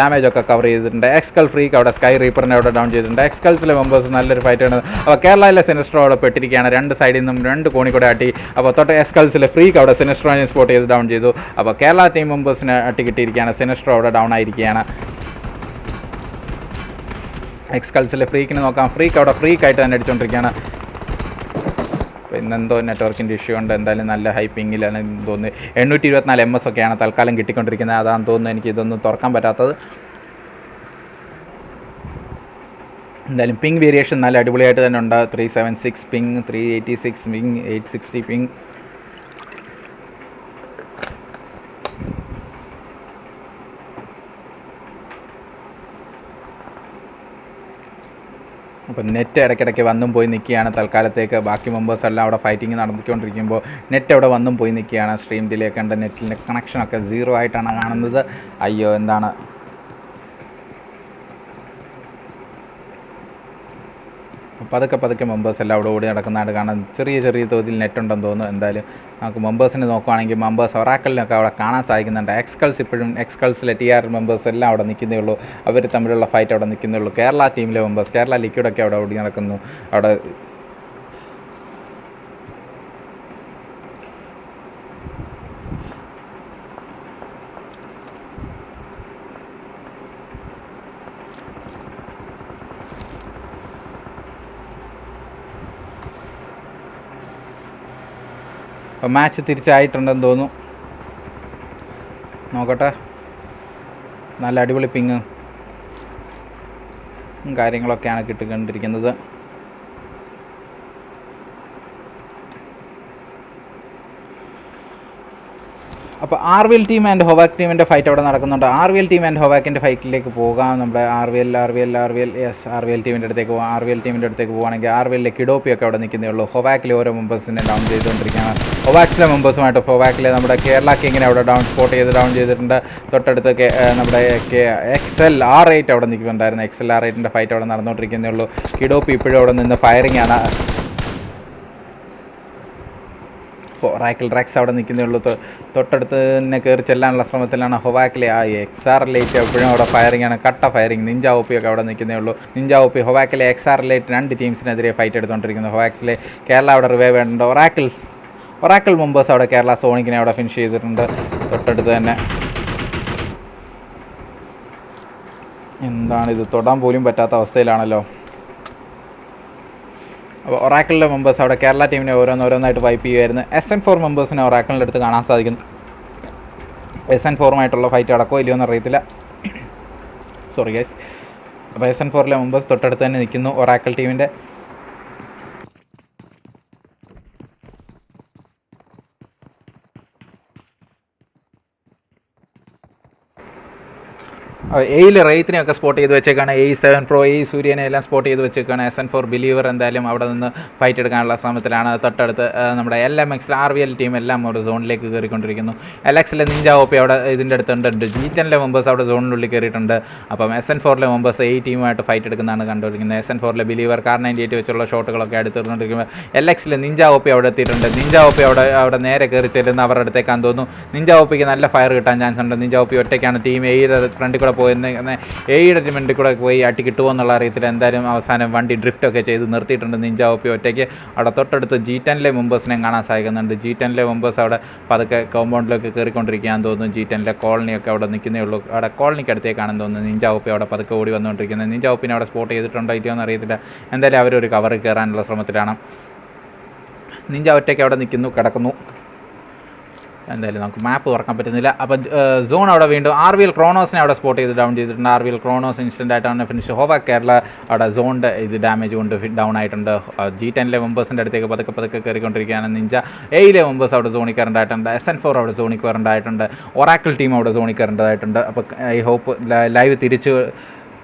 ഡാമേജൊക്കെ കവർ ചെയ്തിട്ടുണ്ട്. എക്സ്കൾ ഫ്രീക്ക് അവിടെ സ്കൈ റീപ്പറിനെ അവിടെ ഡൗൺ ചെയ്തിട്ടുണ്ട്. എക്സ്കൾസിലെ മെമ്പേഴ്സ് നല്ലൊരു ഫൈറ്റാണ്. അപ്പോൾ കേരളയിലെ സിനിസ്ട്രോ അവിടെ പെട്ടിരിക്കുകയാണ്. 2 സൈഡിൽ നിന്നും 2 കോണി കൂടെ ആട്ടി. അപ്പോൾ എക്സ്കൾസിലെ ഫ്രീക്ക് അവിടെ സിനിസ്ട്രോനെ സ്പോട്ട് ചെയ്ത് ഡൗൺ ചെയ്തു. അപ്പോൾ കേരള ടീം മെമ്പേഴ്സിനെ അട്ടി കിട്ടിയിരിക്കുകയാണ്. സിനിസ്ട്രോ അവിടെ ഡൗൺ ആയിരിക്കുകയാണ്. എക്സ്കൾസിലെ ഫ്രീക്കിന് നോക്കാം. ഫ്രീക്ക് അവിടെ ഫ്രീക്കായിട്ട് തന്നെ അടിച്ചുകൊണ്ടിരിക്കുകയാണ്. പിന്നെന്തോ നെറ്റ്വർക്കിൻ്റെ ഇഷ്യൂ ഉണ്ട്. എന്തായാലും നല്ല ഹൈപ്പിങ്ങിലാണ് തോന്നുന്നു. 824 MS ഒക്കെയാണ് തൽക്കാലം കിട്ടിക്കൊണ്ടിരിക്കുന്നത്. അതാണ് തോന്നുന്നു എനിക്ക് ഇതൊന്നും തുറക്കാൻ പറ്റാത്തത്. എന്തായാലും പിങ് വേരിയേഷൻ നല്ല അടിപൊളിയായിട്ട് തന്നെ ഉണ്ട്. 376 പിങ്, 386 പിങ്, 860 പിങ്. അപ്പോൾ നെറ്റ് ഇടയ്ക്കിടയ്ക്ക് വന്നും പോയി നിൽക്കുകയാണ് തൽക്കാലത്തേക്ക്. ബാക്കി മെമ്പേഴ്സ് എല്ലാം അവിടെ ഫൈറ്റിങ് നടന്നുകൊണ്ടിരിക്കുമ്പോൾ നെറ്റ് അവിടെ വന്നും പോയി നിൽക്കുകയാണ്. സ്ട്രീം ഡിലേ കണ്ട നെറ്റിൻ്റെ കണക്ഷനൊക്കെ 0 ആയിട്ടാണ് കാണുന്നത്. അയ്യോ, എന്താണ് പതുക്കെ മെമ്പേഴ്സ് എല്ലാം അവിടെ ഓടി നടക്കുന്നതായിട്ട് കാണാൻ ചെറിയ തോതിൽ നെറ്റ് ഉണ്ടെന്ന് തോന്നുന്നു. എന്തായാലും നമുക്ക് മെമ്പേഴ്സിനെ നോക്കുവാണെങ്കിൽ മെമ്പേഴ്സ് ഒറാക്കലിനൊക്കെ അവിടെ കാണാൻ സാധിക്കുന്നുണ്ട്. എക്സ്കൾസിലെ TR മെമ്പേഴ്സ് എല്ലാം അവിടെ നിൽക്കുന്നേ ഉള്ളൂ. അവർ തമ്മിലുള്ള ഫൈറ്റ് അവിടെ നിൽക്കുന്നേ ഉള്ളൂ. കേരള ടീമിലെ മെമ്പേഴ്സ്, കേരള ലിക്വിഡൊക്കെ അവിടെ ഓടി നടക്കുന്നു. അവിടെ അപ്പോൾ മാച്ച് തിരിച്ചായിട്ടുണ്ടെന്ന് തോന്നുന്നു. നോക്കട്ടെ. നല്ല അടിപൊളി പിങ്ങും കാര്യങ്ങളൊക്കെയാണ് കിട്ടിക്കൊണ്ടിരിക്കുന്നത്. അപ്പോൾ R V L team and Havoc ടീമിൻ്റെ ഫൈറ്റ് അവിടെ നടക്കുന്നുണ്ട്. R V L team and ഹൊവാക്കിൻ്റെ ഫൈറ്റിലേക്ക് പോകാം. നമ്മുടെ ആർ വി എൽ ടീമിൻ്റെ അടുത്തേക്ക് പോകാം. ആർ വി എൽ ടീമിൻ്റെ അടുത്തേക്ക് പോകുകയാണെങ്കിൽ ആർ വി എല്ലിലെ കിഡോപ്പിയൊക്കെ അവിടെ നിൽക്കുന്നേ ഉള്ളൂ. ഹൊവാക്കിലെ ഓരോ മെമ്പേഴ്സിനെ ഡൗൺ ചെയ്തുകൊണ്ടിരിക്കുകയാണ്. ഹൊവാക്സിലെ മെമ്പേഴ്സുമായിട്ട് ഹൊവാക്കിലെ നമ്മുടെ കേരള കിങ്ങിനെ അവിടെ സ്പോട്ട് ചെയ്തിട്ടുണ്ട്. തൊട്ടടുത്ത് നമ്മുടെ XLR8 അവിടെ നിൽക്കുന്നുണ്ടായിരുന്നു. XLR8ൻ്റെ ഫൈറ്റ് അവിടെ നടന്നുകൊണ്ടിരിക്കുന്നേ ഉള്ളൂ. കിഡോപ്പി ഇപ്പോഴും അവിടെ നിന്ന് ഫയറിംഗ് ആണ്. ഒറാക്കിൾ റെക്സ് അവിടെ നിൽക്കുന്നേ ഉള്ളൂ. തൊട്ടടുത്ത് തന്നെ കയറി ചെല്ലാനുള്ള ശ്രമത്തിലാണ് ഹൊവാക്കിലെ. ആ XR8 എപ്പോഴും അവിടെ ഫയറിംഗ് ആണ്, കട്ട ഫയറിംഗ്. നിഞ്ച ഒപ്പിയൊക്കെ അവിടെ നിൽക്കുന്നേ ഉള്ളൂ. നിഞ്ച ഒപ്പി ഹൊവാക്കിലെ XR8 രണ്ട് ടീംസിനെതിരെ ഫൈറ്റ് എടുത്തുകൊണ്ടിരിക്കുന്നു. ഹൊവാക്സിലെ കേരള അവിടെ റിവൈവ് ചെയ്യുന്നുണ്ട്. ഒറാക്കിൾ മെമ്പേഴ്സ് അവിടെ കേരള സോണിക്കിനെ അവിടെ ഫിനിഷ് ചെയ്തിട്ടുണ്ട്. തൊട്ടടുത്ത് തന്നെ എന്താണിത്, തൊടാൻ പോലും പറ്റാത്ത അവസ്ഥയിലാണല്ലോ. അപ്പോൾ ഒറാക്കിളിലെ മെമ്പേഴ്സ് അവിടെ കേരള ടീമിനെ ഓരോന്നായിട്ട് വൈപ്പ് ചെയ്യുമായിരുന്നു. SN4 മെമ്പേഴ്സിനെ ഒറാക്കിളിൻ്റെ അടുത്ത് കാണാൻ സാധിക്കുന്നു. SN4 ഫൈറ്റ് നടക്കുമോ ഇല്ലയോ എന്നറിയത്തില്ല. Sorry guys. അപ്പോൾ SN4 മെമ്പേഴ്സ് തൊട്ടടുത്ത് തന്നെ നിൽക്കുന്നു ഒറാക്കിൾ ടീമിൻ്റെ. എയിലെ റെയ്ത്തിനെയൊക്കെ സ്പോട്ട് ചെയ്ത് വെച്ചേക്കാണ്. A7 Pro, സൂര്യനെ എല്ലാം സ്പോട്ട് ചെയ്ത് വെച്ചേക്കാണ്. SN4 ബിലീവർ എന്തായാലും അവിടെ നിന്ന് ഫൈറ്റ് എടുക്കാനുള്ള ശ്രമത്തിലാണ്. തൊട്ടടുത്ത് നമ്മുടെ LMX RVL ടീം എല്ലാം ഒരു സോണിലേക്ക് കയറിക്കൊണ്ടിരിക്കുന്നു. LXലെ നിഞ്ച ഒപ്പി അവിടെ ഇതിൻ്റെ അടുത്തുണ്ട്. G10 മെമ്പേഴ്സ് അവിടെ സോണിനുള്ളിൽ കയറിയിട്ടുണ്ട്. അപ്പം SN4 മെമ്പേഴ്സ് ഈ ടീമുമായിട്ട് ഫൈറ്റ് എടുക്കുന്നതാണ് കണ്ടുകൊണ്ടിരിക്കുന്നത്. SN4 ബിലീവർ കാർ 98 വെച്ചുള്ള ഷോട്ടുകളൊക്കെ അടുത്തിട്ടുകൊണ്ടിരിക്കുമ്പോൾ LXലെ നിഞ്ച ഒപ്പി അവിടെ എത്തിയിട്ടുണ്ട്. നിഞ്ച ഒപ്പി അവിടെ നേരെ കയറി ചെല്ലുന്ന അവരുടെ അടുത്തേക്കാന്ന് തോന്നുന്നു. നിഞ്ച ഒപ്പിക്ക് നല്ല ഫയർ കിട്ടാൻ ചാൻസ് ഉണ്ട്. നിഞ്ച ഒപ്പി ഒറ്റയ്ക്കാണ്. ടീം എയുടെ ഫ്രണ്ടിൽ കൂടെ പോയെന്ന് എയുടെ ടീമിൻ്റെ കൂടെ പോയി അട്ടി കിട്ടുമോ എന്നുള്ള അറിയത്തില്ല. എന്തായാലും അവസാനം വണ്ടി ഡ്രിഫ്റ്റൊക്കെ ചെയ്ത് നിർത്തിയിട്ടുണ്ട് നിഞ്ച ഒപ്പി ഒറ്റയ്ക്ക്. അവിടെ തൊട്ടടുത്ത് G10 മെമ്പേഴ്സിനെ കാണാൻ സാധിക്കുന്നുണ്ട്. G10 മെമ്പേഴ്സ് അവിടെ പതുക്കെ കോമ്പൗണ്ടിലൊക്കെ കയറിക്കൊണ്ടിരിക്കുകയാണെന്ന് തോന്നുന്നു. G10 കോളനിയൊക്കെ അവിടെ നിൽക്കുന്നേ ഉള്ളൂ. അവിടെ കോളനിക്ക് അടുത്തേക്കാണെന്ന് തോന്നുന്നു. നിഞ്ച ഒപ്പി അവിടെ പതുക്കെ ഓടി വന്നുകൊണ്ടിരിക്കുന്നത്. നിഞ്ച ഒപ്പിനെ അവിടെ സ്പോട്ട് ചെയ്തിട്ടുണ്ടോ ഇല്ലയോ എന്ന് അറിയത്തില്ല. എന്തായാലും അവരൊരു കവറിൽ കയറാനുള്ള ശ്രമത്തിലാണ്. നിഞ്ച ഒറ്റയ്ക്ക് അവിടെ കിടക്കുന്നു. എന്തായാലും നമുക്ക് മാപ്പ് തുറക്കാൻ പറ്റുന്നില്ല. അപ്പോൾ സോൺ അവിടെ വീണ്ടും RVL ക്രോണോസിനെ അവിടെ സ്പോട്ട് ചെയ്ത് ഡൗൺ ചെയ്തിട്ടുണ്ട്. RVL ക്രോണോസ് ഇൻസ്റ്റൻ്റ് ആയിട്ടാണ് ഫിനിഷ്. ഹോവാക് കേരള അവിടെ സോണിൻ്റെ ഇത് ഡാമേജ് കൊണ്ട് ഡൗൺ ആയിട്ടുണ്ട്. G10 മെമ്പേഴ്സിൻ്റെ അടുത്തേക്ക് പതുക്കെ കയറിക്കൊണ്ടിരിക്കുകയാണ്. നിഞ്ച എയിലെ മെമ്പേഴ്സ് അവിടെ സോണിൽ കയറേണ്ടതായിട്ടുണ്ട്. SN4 അവിടെ സോണിൽ കയറേണ്ടതായിട്ടുണ്ട്. ഒറാക്കിൾ ടീം അവിടെ സോണിൽ കയറേണ്ടതായിട്ടുണ്ട്. അപ്പോൾ ഐ ഹോപ്പ് ലൈവ് തിരിച്ച്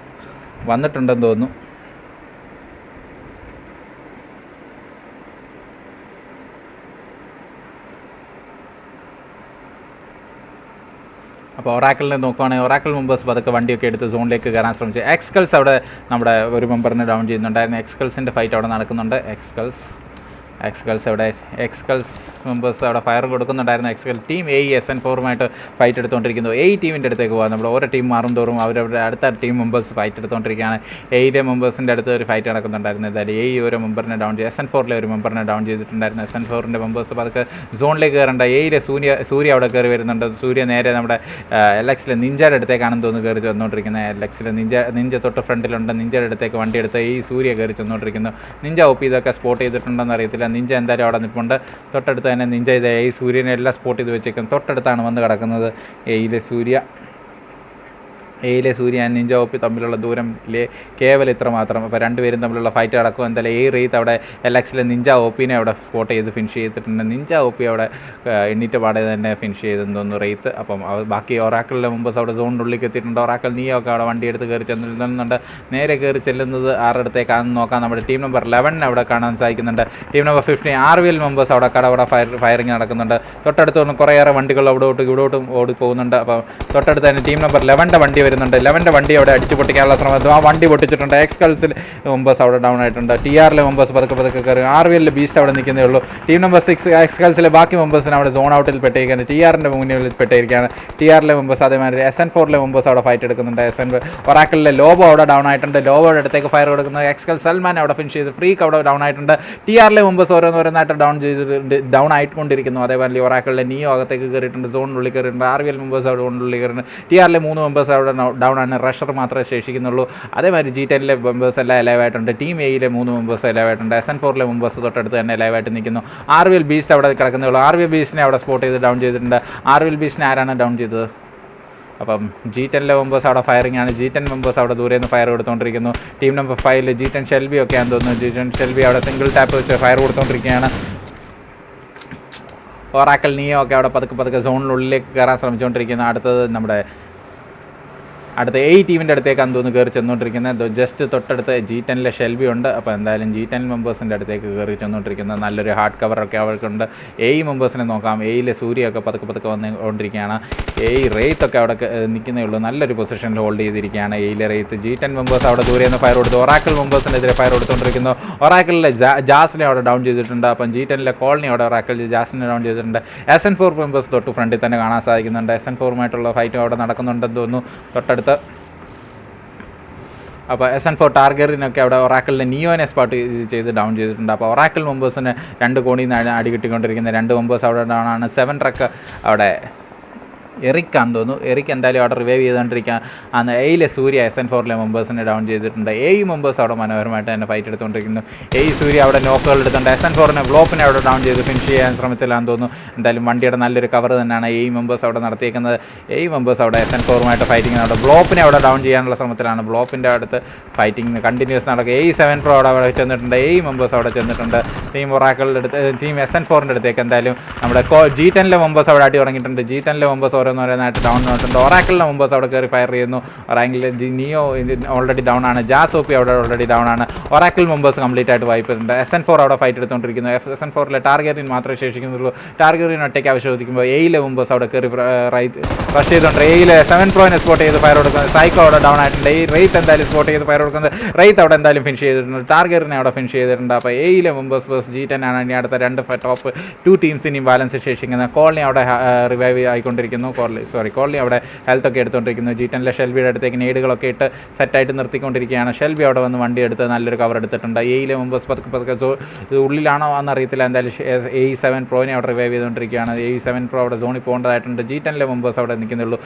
വന്നിട്ടുണ്ടെന്ന് തോന്നുന്നു. അപ്പോൾ ഒറാക്കിളിനെ നോക്കുകയാണെങ്കിൽ ഒറാക്കിൾ മെമ്പേഴ്സ് പതുക്കെ വണ്ടിയൊക്കെ എടുത്ത് സോണിലേക്ക് കയറാൻ ശ്രമിച്ചു. എക്സ്കൾസ് അവിടെ നമ്മുടെ ഒരു മെമ്പറിനെ ഡൗൺ ചെയ്യുന്നുണ്ടായിരുന്നു. എക്സ്കൾസിൻ്റെ ഫൈറ്റ് അവിടെ നടക്കുന്നുണ്ട്. എക്സ്കൾസ് മെമ്പേഴ്സ് അവിടെ ഫയർ കൊടുക്കുന്നുണ്ടായിരുന്നു. എക്സ്കൽ ടീം SN4 ഫൈറ്റ് എടുത്തുകൊണ്ടിരിക്കുന്നു. ടീമിൻ്റെ അടുത്തേക്ക് പോകാം. നമ്മൾ ഓരോ ടീം മാറും തോറും അവരവരുടെ അടുത്ത ടീം മെമ്പേഴ്സ് ഫൈറ്റ് എടുത്തുകൊണ്ടിരിക്കുകയാണ്. എയിലെ മെമ്പേഴ്സിൻ്റെ അടുത്ത് ഒരു ഫൈറ്റ് നടക്കുന്നുണ്ടായിരുന്നു. എന്തായാലും ഒരു മെമ്പറിനെ ഡൗൺ ചെയ്തു. SN4 ഒരു മെമ്പറിനെ ഡൗൺ ചെയ്തിട്ടുണ്ടായിരുന്നു. SN4 മെമ്പേഴ്സ് പതുക്കെ സോണിലേക്ക് കയറേണ്ട. എയിലെ സൂര്യ അവിടെ കയറി വരുന്നുണ്ട്. സൂര്യ നേരെ നമ്മുടെ LXലെ നിഞ്ചയുടെ അടുത്തേക്കാണെന്ന് തോന്നുന്നു കയറി ചെന്നുകൊണ്ടിരിക്കുന്നത്. LXലെ നിഞ്ച തൊട്ട് ഫ്രണ്ടിലുണ്ട്. നിഞ്ചയുടെ അടുത്തേക്ക് വണ്ടി എടുത്ത് സൂര്യ കയറി ചെന്നുകൊണ്ടിരിക്കുന്നു. നിഞ്ച ഒപ്പി ഇതൊക്കെ സ്പോട്ട് ചെയ്തിട്ടുണ്ടെന്ന് അറിയത്തില്ല. നിഞ്ച എന്തായാലും അവിടെ നിൽപ്പുണ്ട്. തൊട്ടടുത്ത് തന്നെ നിഞ്ച സൂര്യനെ എല്ലാം സ്പോട്ട് ചെയ്ത് വെച്ചേക്കും. തൊട്ടടുത്താണ് വന്ന് കിടക്കുന്നത് എയിലെ സൂര്യ ആൻഡ് നിഞ്ച ഒപ്പി തമ്മിലുള്ള ദൂരം കേവലം ഇത്ര മാത്രം. അപ്പോൾ രണ്ടുപേരും തമ്മിലുള്ള ഫൈറ്റ് നടക്കും. എന്തായാലും റെയ്ത്ത് അവിടെ LXലെ നിഞ്ച ഒപ്പിനെ അവിടെ സ്പോട്ട് ചെയ്ത് ഫിനിഷ് ചെയ്തിട്ടുണ്ട്. നിഞ്ച ഒപ്പി അവിടെ എണ്ണീറ്റ് പാടെ തന്നെ ഫിനിഷ് ചെയ്തെന്ന് തോന്നുന്നു റെയ്ത്ത്. അപ്പം ബാക്കി ഒറാക്കിളിലെ മുമ്പ് അവിടെ സോണിനുള്ളിലേക്ക് എത്തിയിട്ടുണ്ട്. ഒറാക്കിൾ നീയൊക്കെ അവിടെ വണ്ടി എടുത്ത് കയറി ചെല്ലുന്നുണ്ട്. നേരെ കയറി ചെല്ലുന്നത് ആരുടെ അടുത്തേക്കാണെന്ന് നോക്കാം. നമ്മുടെ ടീം നമ്പർ 11 അവിടെ കാണാൻ സാധിക്കുന്നുണ്ട്. ടീം നമ്പർ 15 RVL മെമ്പേഴ്സ് അവിടെ ഫയറിങ് നടക്കുന്നുണ്ട്. തൊട്ടടുത്ത് നിന്ന് കുറേയേറെ വണ്ടികൾ ഇവിടോട്ടും ഓടി പോകുന്നുണ്ട്. അപ്പം തൊട്ടടുത്ത് തന്നെ ടീം നമ്പർ 11 വണ്ടി വരുന്നുണ്ട്. 11 വണ്ടി അവിടെ അടിച്ചു പൊട്ടിക്കാനുള്ള ശ്രമം. ആ വണ്ടി പൊട്ടിച്ചിട്ടുണ്ട്. എക്സ്കൾസിൽ മെമ്പേഴ്സ് അവിടെ ഡൗൺ ആയിട്ടുണ്ട്. TR മെമ്പേഴ്സ് പതുക്കെ കയറി. RVL ബീസ്റ്റ് അവിടെ നിൽക്കുന്നേ ഉള്ളൂ. ടീം നമ്പർ 6 എക്സ്കൾസിലെ ബാക്കി മെമ്പേഴ്സിന് അവിടെ സോൺ ഔട്ടിൽ പെട്ടിരിക്കുകയാണ്. TRൻ്റെ മുന്നിൽ പെട്ടിരിക്കുകയാണ്. TR മെമ്പേഴ്സ് അതേമാതിരി SN4 മെമ്പേഴ്സ് അവിടെ ഫൈറ്റ് എടുക്കുന്നുണ്ട്. ഒറാക്കിളിലെ ലോബോ അവിടെ ഡൗൺ ആയിട്ടുണ്ട്. ലോബോയുടെ അടുത്തേക്ക് ഫയർ കൊടുക്കുന്നത്. എക്സ്കൽ സൽമാൻ അവിടെ ഫിനിഷ് ചെയ്ത്. ഫ്രീക്ക് അവിടെ ഡൗൺ ആയിട്ടുണ്ട്. TR മെമ്പേഴ്സ് ഓരോന്നായിട്ട് ഡൗൺ ആയിക്കൊണ്ടിരിക്കുന്നു. അതേപോലെ ഒറാക്കിളിലെ നിയോ അകത്തേക്ക് കയറിയിട്ടുണ്ട്. സോണിനുള്ളിൽ കയറിയിട്ടുണ്ട്. RVL മെമ്പേഴ്സ് അവിടെ ഉള്ളിൽ കയറിയിട്ടുണ്ട്. TR 3 മെമ്പേഴ്സ് അവിടെ ഡൗൺ ആണ്. റഷർ മാത്രമേ ശേഷിക്കുന്നുള്ളൂ. അതേമാതിരി G10 മെമ്പേഴ്സ് എല്ലാം ലൈവായിട്ടുണ്ട്. ടീം എയിലെ 3 മെമ്പേഴ്സ് ലൈവായിട്ടുണ്ട്. SN4 മെമ്പേഴ്സ് തൊട്ടടുത്ത് തന്നെ ലൈവായിട്ട് നിൽക്കുന്നു. RVL ബീസ്റ്റ് അവിടെ കിടക്കുന്നേ. RVL ബീസ്റ്റിനെ അവിടെ സ്പോട്ട് ചെയ്ത് ഡൗൺ ചെയ്തിട്ടുണ്ട്. RVL ബീസ്റ്റിനെ ആരാണ് ഡൗൺ ചെയ്തത്? അപ്പം G10 മെമ്പേഴ്സ് അവിടെ ഫയറിംഗ് ആണ്. G10 മെമ്പേഴ്സ് അവിടെ ദൂരെ നിന്ന് ഫയർ കൊടുത്തുകൊണ്ടിരിക്കുന്നു. ടീം നമ്പർ 5 G10 ഷെൽബി ഒക്കെയാണെന്ന് തോന്നുന്നു. G10 ഷെൽബി അവിടെ സിംഗിൾ ടാപ്പ് വെച്ച് ഫയർ കൊടുത്തുകൊണ്ടിരിക്കുകയാണ്. ഒറാക്കൽ നിയോ ഒക്കെ അവിടെ പതുക്കെ സോണിനുള്ളിലേക്ക് കയറാൻ ശ്രമിച്ചുകൊണ്ടിരിക്കുന്ന. അടുത്തത് നമ്മുടെ അടുത്ത ടീമിൻ്റെ അടുത്തേക്കാണ് തോന്നുന്നു കയറി ചെന്നുകൊണ്ടിരിക്കുന്നത്. ജസ്റ്റ് തൊട്ടടുത്ത് G10 ഷെൽബി ഉണ്ട്. അപ്പോൾ എന്തായാലും G10 മെമ്പേഴ്സിൻ്റെ അടുത്തേക്ക് കയറി ചെന്നുകൊണ്ടിരിക്കുന്നത്. നല്ലൊരു ഹാർഡ് കവറൊക്കെ അവർക്കുണ്ട്. മെമ്പേഴ്സിനെ നോക്കാം. സൂര്യയൊക്കെ പതുക്കെ വന്നുകൊണ്ടിരിക്കുകയാണ്. റെയ്ത്തൊക്കെ അവിടെ നിൽക്കുന്നേ ഉള്ളൂ. നല്ലൊരു പൊസിഷനിൽ ഹോൾഡ് ചെയ്തിരിക്കുകയാണ് റെയ്ത്ത്. G10 മെമ്പേഴ്സ് അവിടെ ദൂരെ നിന്ന് ഫയർ കൊടുത്തു. Oracle മെമ്പേഴ്സിനെതിരെ fire കൊടുത്തുകൊണ്ടിരിക്കുന്നു. ഒറാക്കലിലെ ജാസിനെ അവിടെ ഡൗൺ ചെയ്തിട്ടുണ്ട്. അപ്പം G10 കോളനി അവിടെ ഒറാക്കൽ ജാസിനെ ഡൗൺ ചെയ്തിട്ടുണ്ട്. SN4 മെമ്പേഴ്സ് തൊട്ട് ഫ്രണ്ടിൽ തന്നെ കാണാൻ സാധിക്കുന്നുണ്ട്. SN4മായിട്ടുള്ള ഫൈറ്റും അവിടെ നടക്കുന്നുണ്ടെന്ന് തോന്നുന്നു തൊട്ടടുത്ത്. അപ്പോൾ SN4 ടാർഗറിനൊക്കെ അവിടെ ഒറാക്കലിൻ്റെ നിയോനെ സ്പോട്ട് ചെയ്ത് ഡൗൺ ചെയ്തിട്ടുണ്ട്. അപ്പോൾ ഒറാക്കൽ മെമ്പേഴ്സിന് 2 കോണിയിൽ നിന്ന് അടി കിട്ടിക്കൊണ്ടിരിക്കുന്ന 2 മെമ്പേഴ്സ് അവിടെ ഡൗൺ ആണ്. 7 ട്രക്ക് അവിടെ എറിക്കാന്ന് തോന്നുന്നു. എറിക്ക് എന്തായാലും അവിടെ റിവൈവ് ചെയ്തുകൊണ്ടിരിക്കുക. അന്ന് സൂര്യ SN4 മെമ്പേഴ്സിനെ ഡൗൺ ചെയ്തിട്ടുണ്ട്. മെമ്പേഴ്സ് അവിടെ മനോഹരമായിട്ട് തന്നെ ഫൈറ്റ് എടുത്തുകൊണ്ടിരിക്കുന്നു. സൂര്യ അവിടെ നോക്കുകൾ എടുത്തുകൊണ്ട് SN4 ബ്ലോപ്പിനെ അവിടെ ഡൗൺ ചെയ്ത് ഫിനിഷ് ചെയ്യാൻ ശ്രമത്തിലാണെന്ന് തോന്നുന്നു. എന്തായാലും വണ്ടിയുടെ നല്ലൊരു കവർ തന്നെയാണ് മെമ്പേഴ്സ് അവിടെ നടത്തിയേക്കുന്നത്. മെമ്പേഴ്സ് അവിടെ SN4മായിട്ട് ഫൈറ്റിംഗ് അവിടെ ബ്ലോപ്പിനെ അവിടെ ഡൗൺ ചെയ്യാനുള്ള ശ്രമത്തിലാണ്. ബ്ലോപ്പിൻ്റെ അടുത്ത് ഫൈറ്റിംഗ് കണ്ടിന്യൂസ് നടക്കുക. 7 പ്രോ അവിടെ ചെന്നിട്ടുണ്ട്. മെമ്പേഴ്സ് അവിടെ ചെന്നിട്ടുണ്ട്. ടീം ഒറാക്കളുടെ അടുത്ത് ടീം SN4ൻ്റെ അടുത്തേക്ക് എന്തായാലും നമ്മുടെ G10 മെമ്പേഴ്സ് അവിടെ അടി തുടങ്ങിയിട്ടുണ്ട്. G10 മെമ്പേഴ്സ് ഓരോന്നായിട്ട് ഡൗൺ ആയിട്ടുണ്ട്. ഒറാക്കലിൻ്റെ മെമ്പേഴ്സ് അവിടെ കയറി ഫയർ ചെയ്യുന്നു. ഒറാക്കിലെ നിയോ ഓൾറെഡി ഡൗൺ ആണ്. ജാസോപ്പി അവിടെ ഓൾറെഡി ഡൗൺ ആണ്. ഒറാക്കൽ മെമ്പേഴ്സ് കംപ്ലീറ്റ് ആയിട്ട് വൈപ്പ് ചെയ്തിട്ടുണ്ട്. SN4 അവിടെ ഫൈറ്റ് എടുത്തുകൊണ്ടിരിക്കുന്നു. SN4 ടാർഗറ്റിന് മാത്രമേ ശേഷിക്കുന്നുള്ളൂ. ടാർഗറ്റിന് ഒറ്റയ്ക്ക് ആവശ്യവദിക്കുമ്പോൾ മെമ്പേഴ്സ് അവിടെ കയറി റഷ് ചെയ്തുകൊണ്ട് 7 പ്രോനെ സ്പോട്ട് ചെയ്ത് ഫയർ കൊടുക്കുന്നത്. സൈക്കോ അവിടെ ഡൗൺ ആയിട്ടുണ്ട്. റെയ്ത്ത് എന്തായാലും സ്പോട്ട് ചെയ്ത് ഫയർ കൊടുക്കുന്നത്. റെയ്ത്ത് അവിടെ എന്തായാലും ഫിനിഷ് ചെയ്തിട്ടുണ്ട്. ടാർഗറ്റിനെ അവിടെ ഫിനിഷ് ചെയ്തിട്ടുണ്ട്. അപ്പോൾ മെമ്പേഴ്സ് വേഴ്സസ് G10 ആണ് ഇനി അടുത്ത 2 ടോപ്പ് 2 ടീംസ് ഇനിയും ബാലൻസ് ശേഷിക്കുന്നത്. കോളനി അവിടെ റിവൈവ് ആയിക്കൊണ്ടിരിക്കുന്നു. കോളനി അവിടെ ഹെൽത്ത് ഒക്കെ എടുത്തുകൊണ്ടിരിക്കുന്നു. G10 ഷെൽബിയുടെ അടുത്തേക്ക് നേടുകളൊക്കെ ഇട്ട് സെറ്റായിട്ട് നിർത്തിക്കൊണ്ടിരിക്കുകയാണ്. ഷെൽബി അവിടെ വന്ന് വണ്ടി എടുത്ത് നല്ലൊരു കവർ എടുത്തിട്ടുണ്ട്. മെമ്പേഴ്സ് പതുക്കെ ഉള്ളിലാണോ എന്നറിയത്തില്ല. എന്തായാലും 7 പ്രോനെ അവിടെ റിവൈവ് ചെയ്തുകൊണ്ടിരിക്കുകയാണ്. 7 പ്രോ അവിടെ സോണിൽ പോകേണ്ടതായിട്ടുണ്ട്. G10 മെമ്പേഴ്സ് അവിടെ നിൽക്കുന്നുള്ളൂ.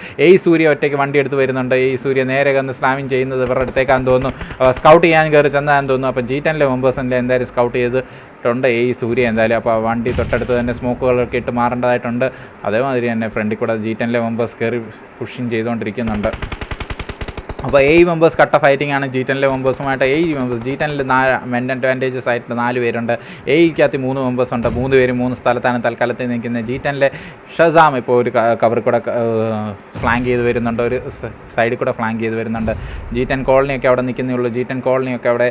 സൂര്യ ഒറ്റയ്ക്ക് വണ്ടി എടുത്ത് വരുന്നുണ്ട്. സൂര്യ നേരെ വന്ന് സ്ലാമിങ് ചെയ്യുന്നത് ഇവരുടെ അടുത്തേക്കാന്ന് തോന്നുന്നു. സ്കൗട്ട് ചെയ്യാൻ കയറി ചെന്നാന്ന് തോന്നുന്നു. അപ്പോൾ G10 മെമ്പേഴ്സിൻ്റെ എന്തായാലും സ്കൗട്ട് ചെയ്തിട്ടുണ്ട് സൂര്യ എന്തായാലും. അപ്പോൾ വണ്ടി തൊട്ടടുത്ത് തന്നെ സ്മോക്കുകളൊക്കെ ഇട്ട് മാറേണ്ടതായിട്ടുണ്ട്. അതേമാതിരി തന്നെ ഫ്രണ്ടിൽ കൂടെ G10 മെമ്പേഴ്സ് കയറി പുഷിങ് ചെയ്തുകൊണ്ടിരിക്കുന്നുണ്ട്. അപ്പോൾ മെമ്പേഴ്സ് കട്ട ഫൈറ്റിംഗ് ആണ് G10 മെമ്പേഴ്സുമായിട്ട്. Members G10 men advantages ആയിട്ട് 4 പേരുണ്ട്. കകത്ത് 3 മെമ്പേഴ്സ് ഉണ്ട്. 3 പേരും 3 സ്ഥലത്താണ് തൽക്കാലത്തിൽ നിൽക്കുന്നത്. G10 ഷസാം ഇപ്പോൾ ഒരു കവറിൽ കൂടെ ഫ്ലാങ്ക് ചെയ്ത് വരുന്നുണ്ട്. ഒരു സൈഡിൽ കൂടെ ഫ്ലാങ്ക് ചെയ്ത് വരുന്നുണ്ട്. G10 കോളനിയൊക്കെ അവിടെ നിൽക്കുന്നേ ഉള്ളൂ. G10 കോളനിയൊക്കെ അവിടെ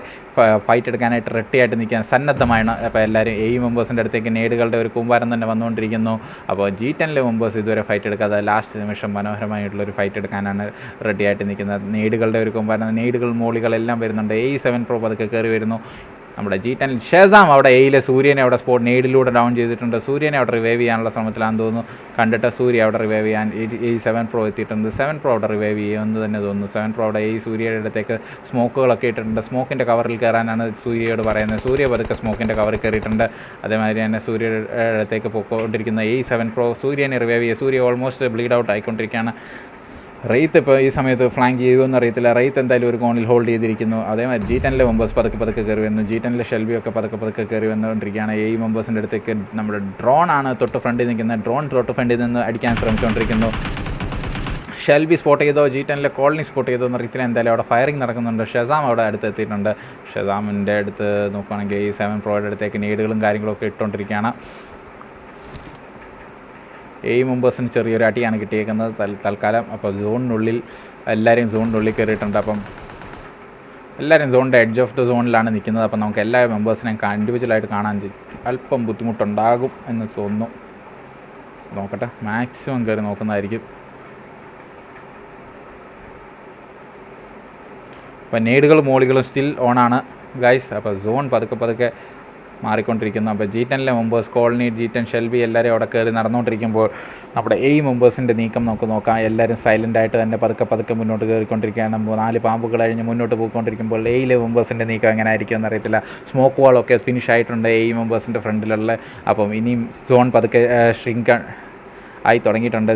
ഫൈറ്റ് എടുക്കാനായിട്ട് റെഡിയായിട്ട് നിൽക്കാൻ സന്നദ്ധമാണ്. അപ്പോൾ എല്ലാവരും മെമ്പേഴ്സിൻ്റെ അടുത്തേക്ക് നേടുകളുടെ ഒരു കൂമ്പാരം തന്നെ വന്നുകൊണ്ടിരിക്കുന്നു. അപ്പോൾ G10 മെമ്പേഴ്സ് ഇതുവരെ ഫൈറ്റ് എടുക്കാതെ ലാസ്റ്റ് നിമിഷം മനോഹരമായിട്ടുള്ളൊരു ഫൈറ്റ് എടുക്കാനാണ് റെഡിയായിട്ട് നിൽക്കുന്നത്. നേടുകളുടെ ഒരു കൂമ്പാരം, നേടുകൾ മോളികളെല്ലാം വരുന്നുണ്ട്. 7 പ്രോ പതുക്കെ കയറി വരുന്നു. നമ്മുടെ G10 ഷെസാം അവിടെ സൂര്യനെ അവിടെ സ്പോട്ട് നേടിലൂടെ ഡൗൺ ചെയ്തിട്ടുണ്ട്. സൂര്യനെ അവിടെ റിവൈവ് ചെയ്യാനുള്ള ശ്രമത്തിലാണെന്ന് തോന്നുന്നു. കണ്ടിട്ട് സൂര്യ അവിടെ റിവൈവ് ചെയ്യാൻ 7 പ്രോ എത്തിയിട്ടുണ്ട്. 7 പ്രോ അവിടെ റിവൈവ് ചെയ്യുമെന്ന് തന്നെ തോന്നുന്നു. 7 പ്രോ അവിടെ സൂര്യയുടെ അടുത്തേക്ക് സ്മോക്കുകളൊക്കെ ഇട്ടിട്ടുണ്ട്. സ്മോക്കിൻ്റെ കവറിൽ കയറാനാണ് സൂര്യയോട് പറയുന്നത്. സൂര്യ പതുക്കെ സ്മോക്കിൻ്റെ കവറിൽ കയറിയിട്ടുണ്ട്. അതേമാതിരി തന്നെ സൂര്യയുടെ അടുത്തേക്ക് പോയിക്കൊണ്ടിരിക്കുന്ന 7 പ്രോ സൂര്യനെ റിവൈവ് ചെയ്യുക. സൂര്യ ഓൾമോസ്റ്റ് ബ്ലീഡ് ഔട്ട് ആയിക്കൊണ്ടിരിക്കുകയാണ്. റെയ്ത്ത് ഇപ്പോൾ ഈ സമയത്ത് ഫ്ലാങ്ക് ചെയ്യുമെന്ന് അറിയത്തില്ല. റെയ്ത്ത് എന്തായാലും ഒരു കോണിൽ ഹോൾഡ് ചെയ്തിരിക്കുന്നു. അതേമാതിരി G10 മെമ്പേഴ്സ് പതുക്കെ കയറി വന്നു. G10 ഷെൽബിയൊക്കെ പതുക്കെ കയറി വന്നുകൊണ്ടിരിക്കുകയാണ്. മെമ്പേഴ്സിൻ്റെ അടുത്തേക്ക് നമ്മുടെ ഡ്രോൺ ആണ് തൊട്ട് ഫ്രണ്ടിൽ നിൽക്കുന്നത്. ഡ്രോൺ തൊട്ട് ഫ്രണ്ടിൽ നിന്ന് അടിക്കാൻ ശ്രമിച്ചുകൊണ്ടിരിക്കുന്നു. ഷെൽബി സ്പോട്ട് ചെയ്തോ G10 കോളനി സ്പോട്ട് ചെയ്തോ എന്നറിയത്തില്ല. എന്തായാലും അവിടെ ഫയറിംഗ് നടക്കുന്നുണ്ട്. ഷസാം അവിടെ അടുത്തെത്തിയിട്ടുണ്ട്. ഷസാമിൻ്റെ അടുത്ത് നോക്കുകയാണെങ്കിൽ 7 പ്രോയുടെ അടുത്തേക്ക് നേടുകളും കാര്യങ്ങളൊക്കെ ഇട്ടുകൊണ്ടിരിക്കുകയാണ്. മെമ്പേഴ്സിന് ചെറിയൊരു അടിയാണ് കിട്ടിയേക്കുന്നത് തൽക്കാലം. അപ്പോൾ എല്ലാവരും സോണിനുള്ളിൽ കയറിയിട്ടുണ്ട്. അപ്പം എല്ലാവരും സോണിൻ്റെ എഡ്ജ് ഓഫ് ദ സോണിലാണ് നിൽക്കുന്നത്. അപ്പം നമുക്ക് എല്ലാ മെമ്പേഴ്സിനെയും ഇൻഡിവിജ്വലായിട്ട് കാണാൻ അല്പം ബുദ്ധിമുട്ടുണ്ടാകും എന്ന് തോന്നുന്നു. നോക്കട്ടെ, മാക്സിമം കയറി നോക്കുന്നതായിരിക്കും. അപ്പം നേടുകളും മോളികളും സ്റ്റിൽ ഓണാണ് ഗൈസ്. അപ്പോൾ സോൺ പതുക്കെ മാറിക്കൊണ്ടിരിക്കുന്നു. അപ്പോൾ G10 members colony G10 Shelby എല്ലാവരും അവിടെ കയറി നടന്നുകൊണ്ടിരിക്കുമ്പോൾ നമ്മുടെ മെമ്പേഴ്സിൻ്റെ നീക്കം നമുക്ക് നോക്കാം. എല്ലാവരും സൈലൻ്റായിട്ട് തന്നെ പതുക്കെ മുന്നോട്ട് കയറിക്കൊണ്ടിരിക്കുകയാണ്. 4 പാമ്പുകൾ കഴിഞ്ഞ് മുന്നോട്ട് പോയിക്കൊണ്ടിരിക്കുമ്പോൾ മെമ്പേഴ്സിൻ്റെ നീക്കം എങ്ങനെ ആയിരിക്കും എന്നറിയത്തില്ല. സ്മോക്ക് വാളൊക്കെ ഫിനിഷ് ആയിട്ടുണ്ട് മെമ്പേഴ്സിൻ്റെ ഫ്രണ്ടിലുള്ള. അപ്പം ഇനിയും സോൺ പതുക്കെ ഷ്രിങ്ക് ആയി തുടങ്ങിയിട്ടുണ്ട്.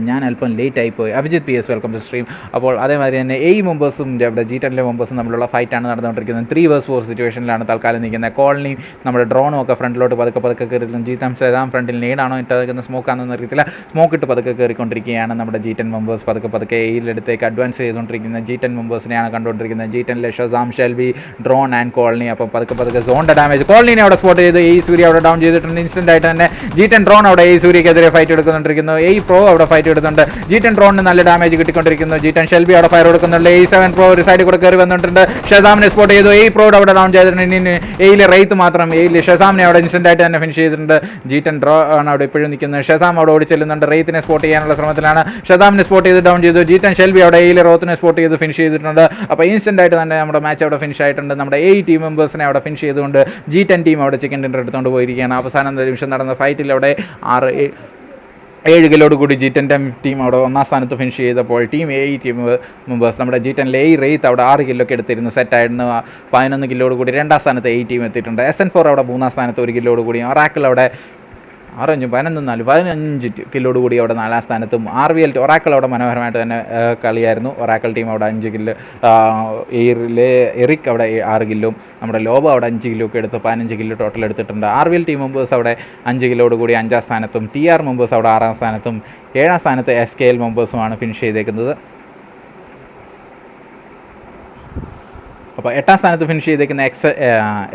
ഞാൻ അല്പം ലേറ്റ് ആയിപ്പോയി. Abhijith PS welcome to stream. അപ്പോൾ അതേമാതിരി തന്നെ മെമ്പേഴ്സും അവിടെ G10 മെമ്പേഴ്സും തമ്മിലുള്ള ഫൈറ്റാണ് നടന്നുകൊണ്ടിരിക്കുന്നത്. 3vs4 സിറ്റുവേഷനിലാണ് തൽക്കാലം നിൽക്കുന്നത്. കോളനിയും നമ്മുടെ ഡ്രോണും ഒക്കെ ഫ്രണ്ടിലോട്ട് പതുക്കെ കയറിയിട്ടും G10 സേതാം ഫ്രണ്ടിൽ നേടാണോ ഇട്ടേക്കുന്ന സ്മോക്കാണെന്ന് അറിയത്തില്ല. സ്മോക്ക് ഇട്ട് പതുക്കെ കയറിക്കൊണ്ടിരിക്കുകയാണ് നമ്മുടെ G10 മെമ്പേഴ്സ്. പതുക്കെ എയിലെടുത്തേക്ക് അഡ്വാൻസ് ചെയ്തുകൊണ്ടിരിക്കുന്ന G10 മെമ്പേഴ്സിനെയാണ് കണ്ടുകൊണ്ടിരിക്കുന്നത്. G10 Shazam, Shelby, drone and colony. അപ്പം പതുക്കെ സോണിൻ്റെ ഡാമേജ് കോളനിനെ അവിടെ സ്പോട്ട് ചെയ്ത് സൂര്യ അവിടെ ഡൗൺ ചെയ്തിട്ടുണ്ട്. ഇൻസ്റ്റൻ്റ് ആയിട്ട് തന്നെ G10 ഡ്രോൺ അവിടെ സൂര്യക്കെതിരെ ഫൈറ്റ് എടുക്കുന്നുണ്ടിരിക്കുന്നു. പ്രോ അവിടെ ഫൈറ്റ് എടുക്കുന്നുണ്ട്. G10 ഡ്രോണിന് നല്ല ഡാമേജ് കിട്ടിക്കൊണ്ടിരിക്കുന്നു. G10 ഷെൽബി അവിടെ ഫയർ കൊടുക്കുന്നുണ്ട്. 7 പ്രോ ഒരു സൈഡിൽ കൂടെ കയറി വന്നിട്ടുണ്ട്. ഷസാമിനെ സ്പോട്ട് ചെയ്തു. പ്രോഡ് അവിടെ ഡൗൺ ചെയ്തിട്ടുണ്ട്. ഇനി റേത്ത് മാത്രം ഷസാമിനെ അവിടെ ഇൻസ്റ്റൻ്റ് ആയിട്ട് തന്നെ ഫിനിഷ് ചെയ്തിട്ടുണ്ട്. G10 ഡ്രോ ആണ് അവിടെ ഇപ്പോഴും നിൽക്കുന്നത്. ഷസാം അവിടെ ഓടി ചെല്ലുന്നുണ്ട്. റേത്തിനെ സ്പോട്ട് ചെയ്യാനുള്ള ശ്രമത്തിലാണ്. ഷസാമിനെ സ്പോട്ട് ചെയ്ത് ഡൗൺ ചെയ്തു. G10 ഷെൽബി അവിടെ റോത്തിനെ സ്പോട്ട് ചെയ്ത് ഫിനിഷ് ചെയ്തിട്ടുണ്ട്. അപ്പോൾ ഇൻസ്റ്റൻ്റ് ആയിട്ട് തന്നെ നമ്മുടെ മാച്ച് അവിടെ ഫിനിഷ് ആയിട്ടുണ്ട്. നമ്മുടെ ടീം മെമ്പേഴ്സിനെ അവിടെ ഫിനിഷ് ചെയ്തുകൊണ്ട് G10 ടീം അവിടെ ചിക്കൻ ഡിന്നർ എടുത്തുകൊണ്ട് പോയിരിക്കുകയാണ്. അവസാന നിമിഷം നടന്ന ഫൈറ്റിൽ അവിടെ 7 കിലോട് കൂടി G10 ടീം അവിടെ ഒന്നാം സ്ഥാനത്ത് ഫിനിഷ് ചെയ്തപ്പോൾ ടീം മെമ്പേഴ്സ് നമ്മുടെ G10 റേത്ത് അവിടെ 6 കിലോക്ക് എടുത്തിരുന്നു. സെറ്റായിരുന്നു. 11 കിലോട് കൂടി രണ്ടാം സ്ഥാനത്ത് ടീം എത്തിയിട്ടുണ്ട്. SN4 അവിടെ 3-ാം സ്ഥാനത്ത് 1 കിലോട് കൂടി. ഒറാക്കിൾ അവിടെ 15 കിലോട് കൂടി അവിടെ 4-ാം സ്ഥാനത്തും. RVL ഒറാക്കിൾ അവിടെ മനോഹരമായിട്ട് തന്നെ കളിയായിരുന്നു. ഒറാക്കിൾ ടീം അവിടെ 5 കിലോ, എറിക് അവിടെ 6 കിലോയും നമ്മുടെ ലോബോ അവിടെ 5 കിലോ ഒക്കെ എടുത്ത് 15 കിലോ ടോട്ടൽ എടുത്തിട്ടുണ്ട്. RVL ടീം മെമ്പേഴ്സ് അവിടെ 5 കിലോട് കൂടി 5-ാം സ്ഥാനത്തും. TR മെമ്പേഴ്സ് അവിടെ 6-ാം സ്ഥാനത്തും. 7-ാം സ്ഥാനത്ത് SKL മെമ്പേഴ്സുമാണ് ഫിനിഷ് ചെയ്തേക്കുന്നത്. അപ്പോൾ 8-ാം സ്ഥാനത്ത് ഫിനിഷ് ചെയ്തേക്കുന്ന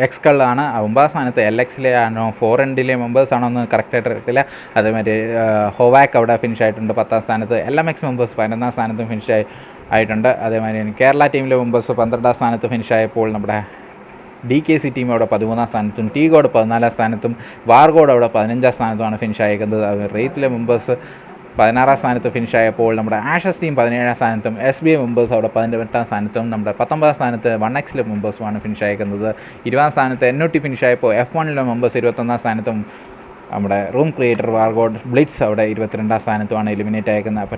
എക്സ്കളാണ്. 9-ാം സ്ഥാനത്ത് LXലെ ആണോ 4NDലെ മെമ്പേഴ്സാണോ എന്ന് കറക്റ്റായിട്ട് അറിയത്തില്ല. അതേമാതിരി ഹോവാക്ക് അവിടെ ഫിനിഷ് ആയിട്ടുണ്ട് 10-ാം സ്ഥാനത്ത്. LMX മെമ്പേഴ്സ് 11-ാം സ്ഥാനത്തും ഫിനിഷ് ആയിട്ടുണ്ട്. അതേമാതിരി കേരള ടീമിലെ മെമ്പേഴ്സ് 12-ാം സ്ഥാനത്ത് ഫിനിഷ് ആയപ്പോൾ നമ്മുടെ DKC ടീം അവിടെ 13-ാം സ്ഥാനത്തും. T-ഗോഡ് 14-ാം സ്ഥാനത്തും. വാർഗോഡ് അവിടെ 15-ാം സ്ഥാനത്തുമാണ് ഫിനിഷ് ആയിരിക്കുന്നത്. റേത്തിലെ മെമ്പേഴ്സ് 16-ാം സ്ഥാനത്ത് ഫിനിഷ് ആയപ്പോൾ നമ്മുടെ ആഷസ് ടീം 17-ാം സ്ഥാനത്തും. SBA മെമ്പേഴ്സ് അവിടെ 18-ാം സ്ഥാനത്തും. നമ്മുടെ 19-ാം സ്ഥാനത്ത് 1Xലെ മെമ്പേഴ്സുമാണ് ഫിനിഷ് അയക്കുന്നത്. 20-ാം സ്ഥാനത്ത് NOT ഫിനിഷ് ആയപ്പോൾ F1ലെ മെമ്പേഴ്സ് 21-ാം സ്ഥാനത്തും. നമ്മുടെ റൂം ക്രിയേറ്റർ വാർഗോഡ് ബ്ലിറ്റ്സ് അവിടെ 22-ാം സ്ഥാനത്തുമാണ് എലിമിനേറ്റ് അയക്കുന്നത്. അപ്പോൾ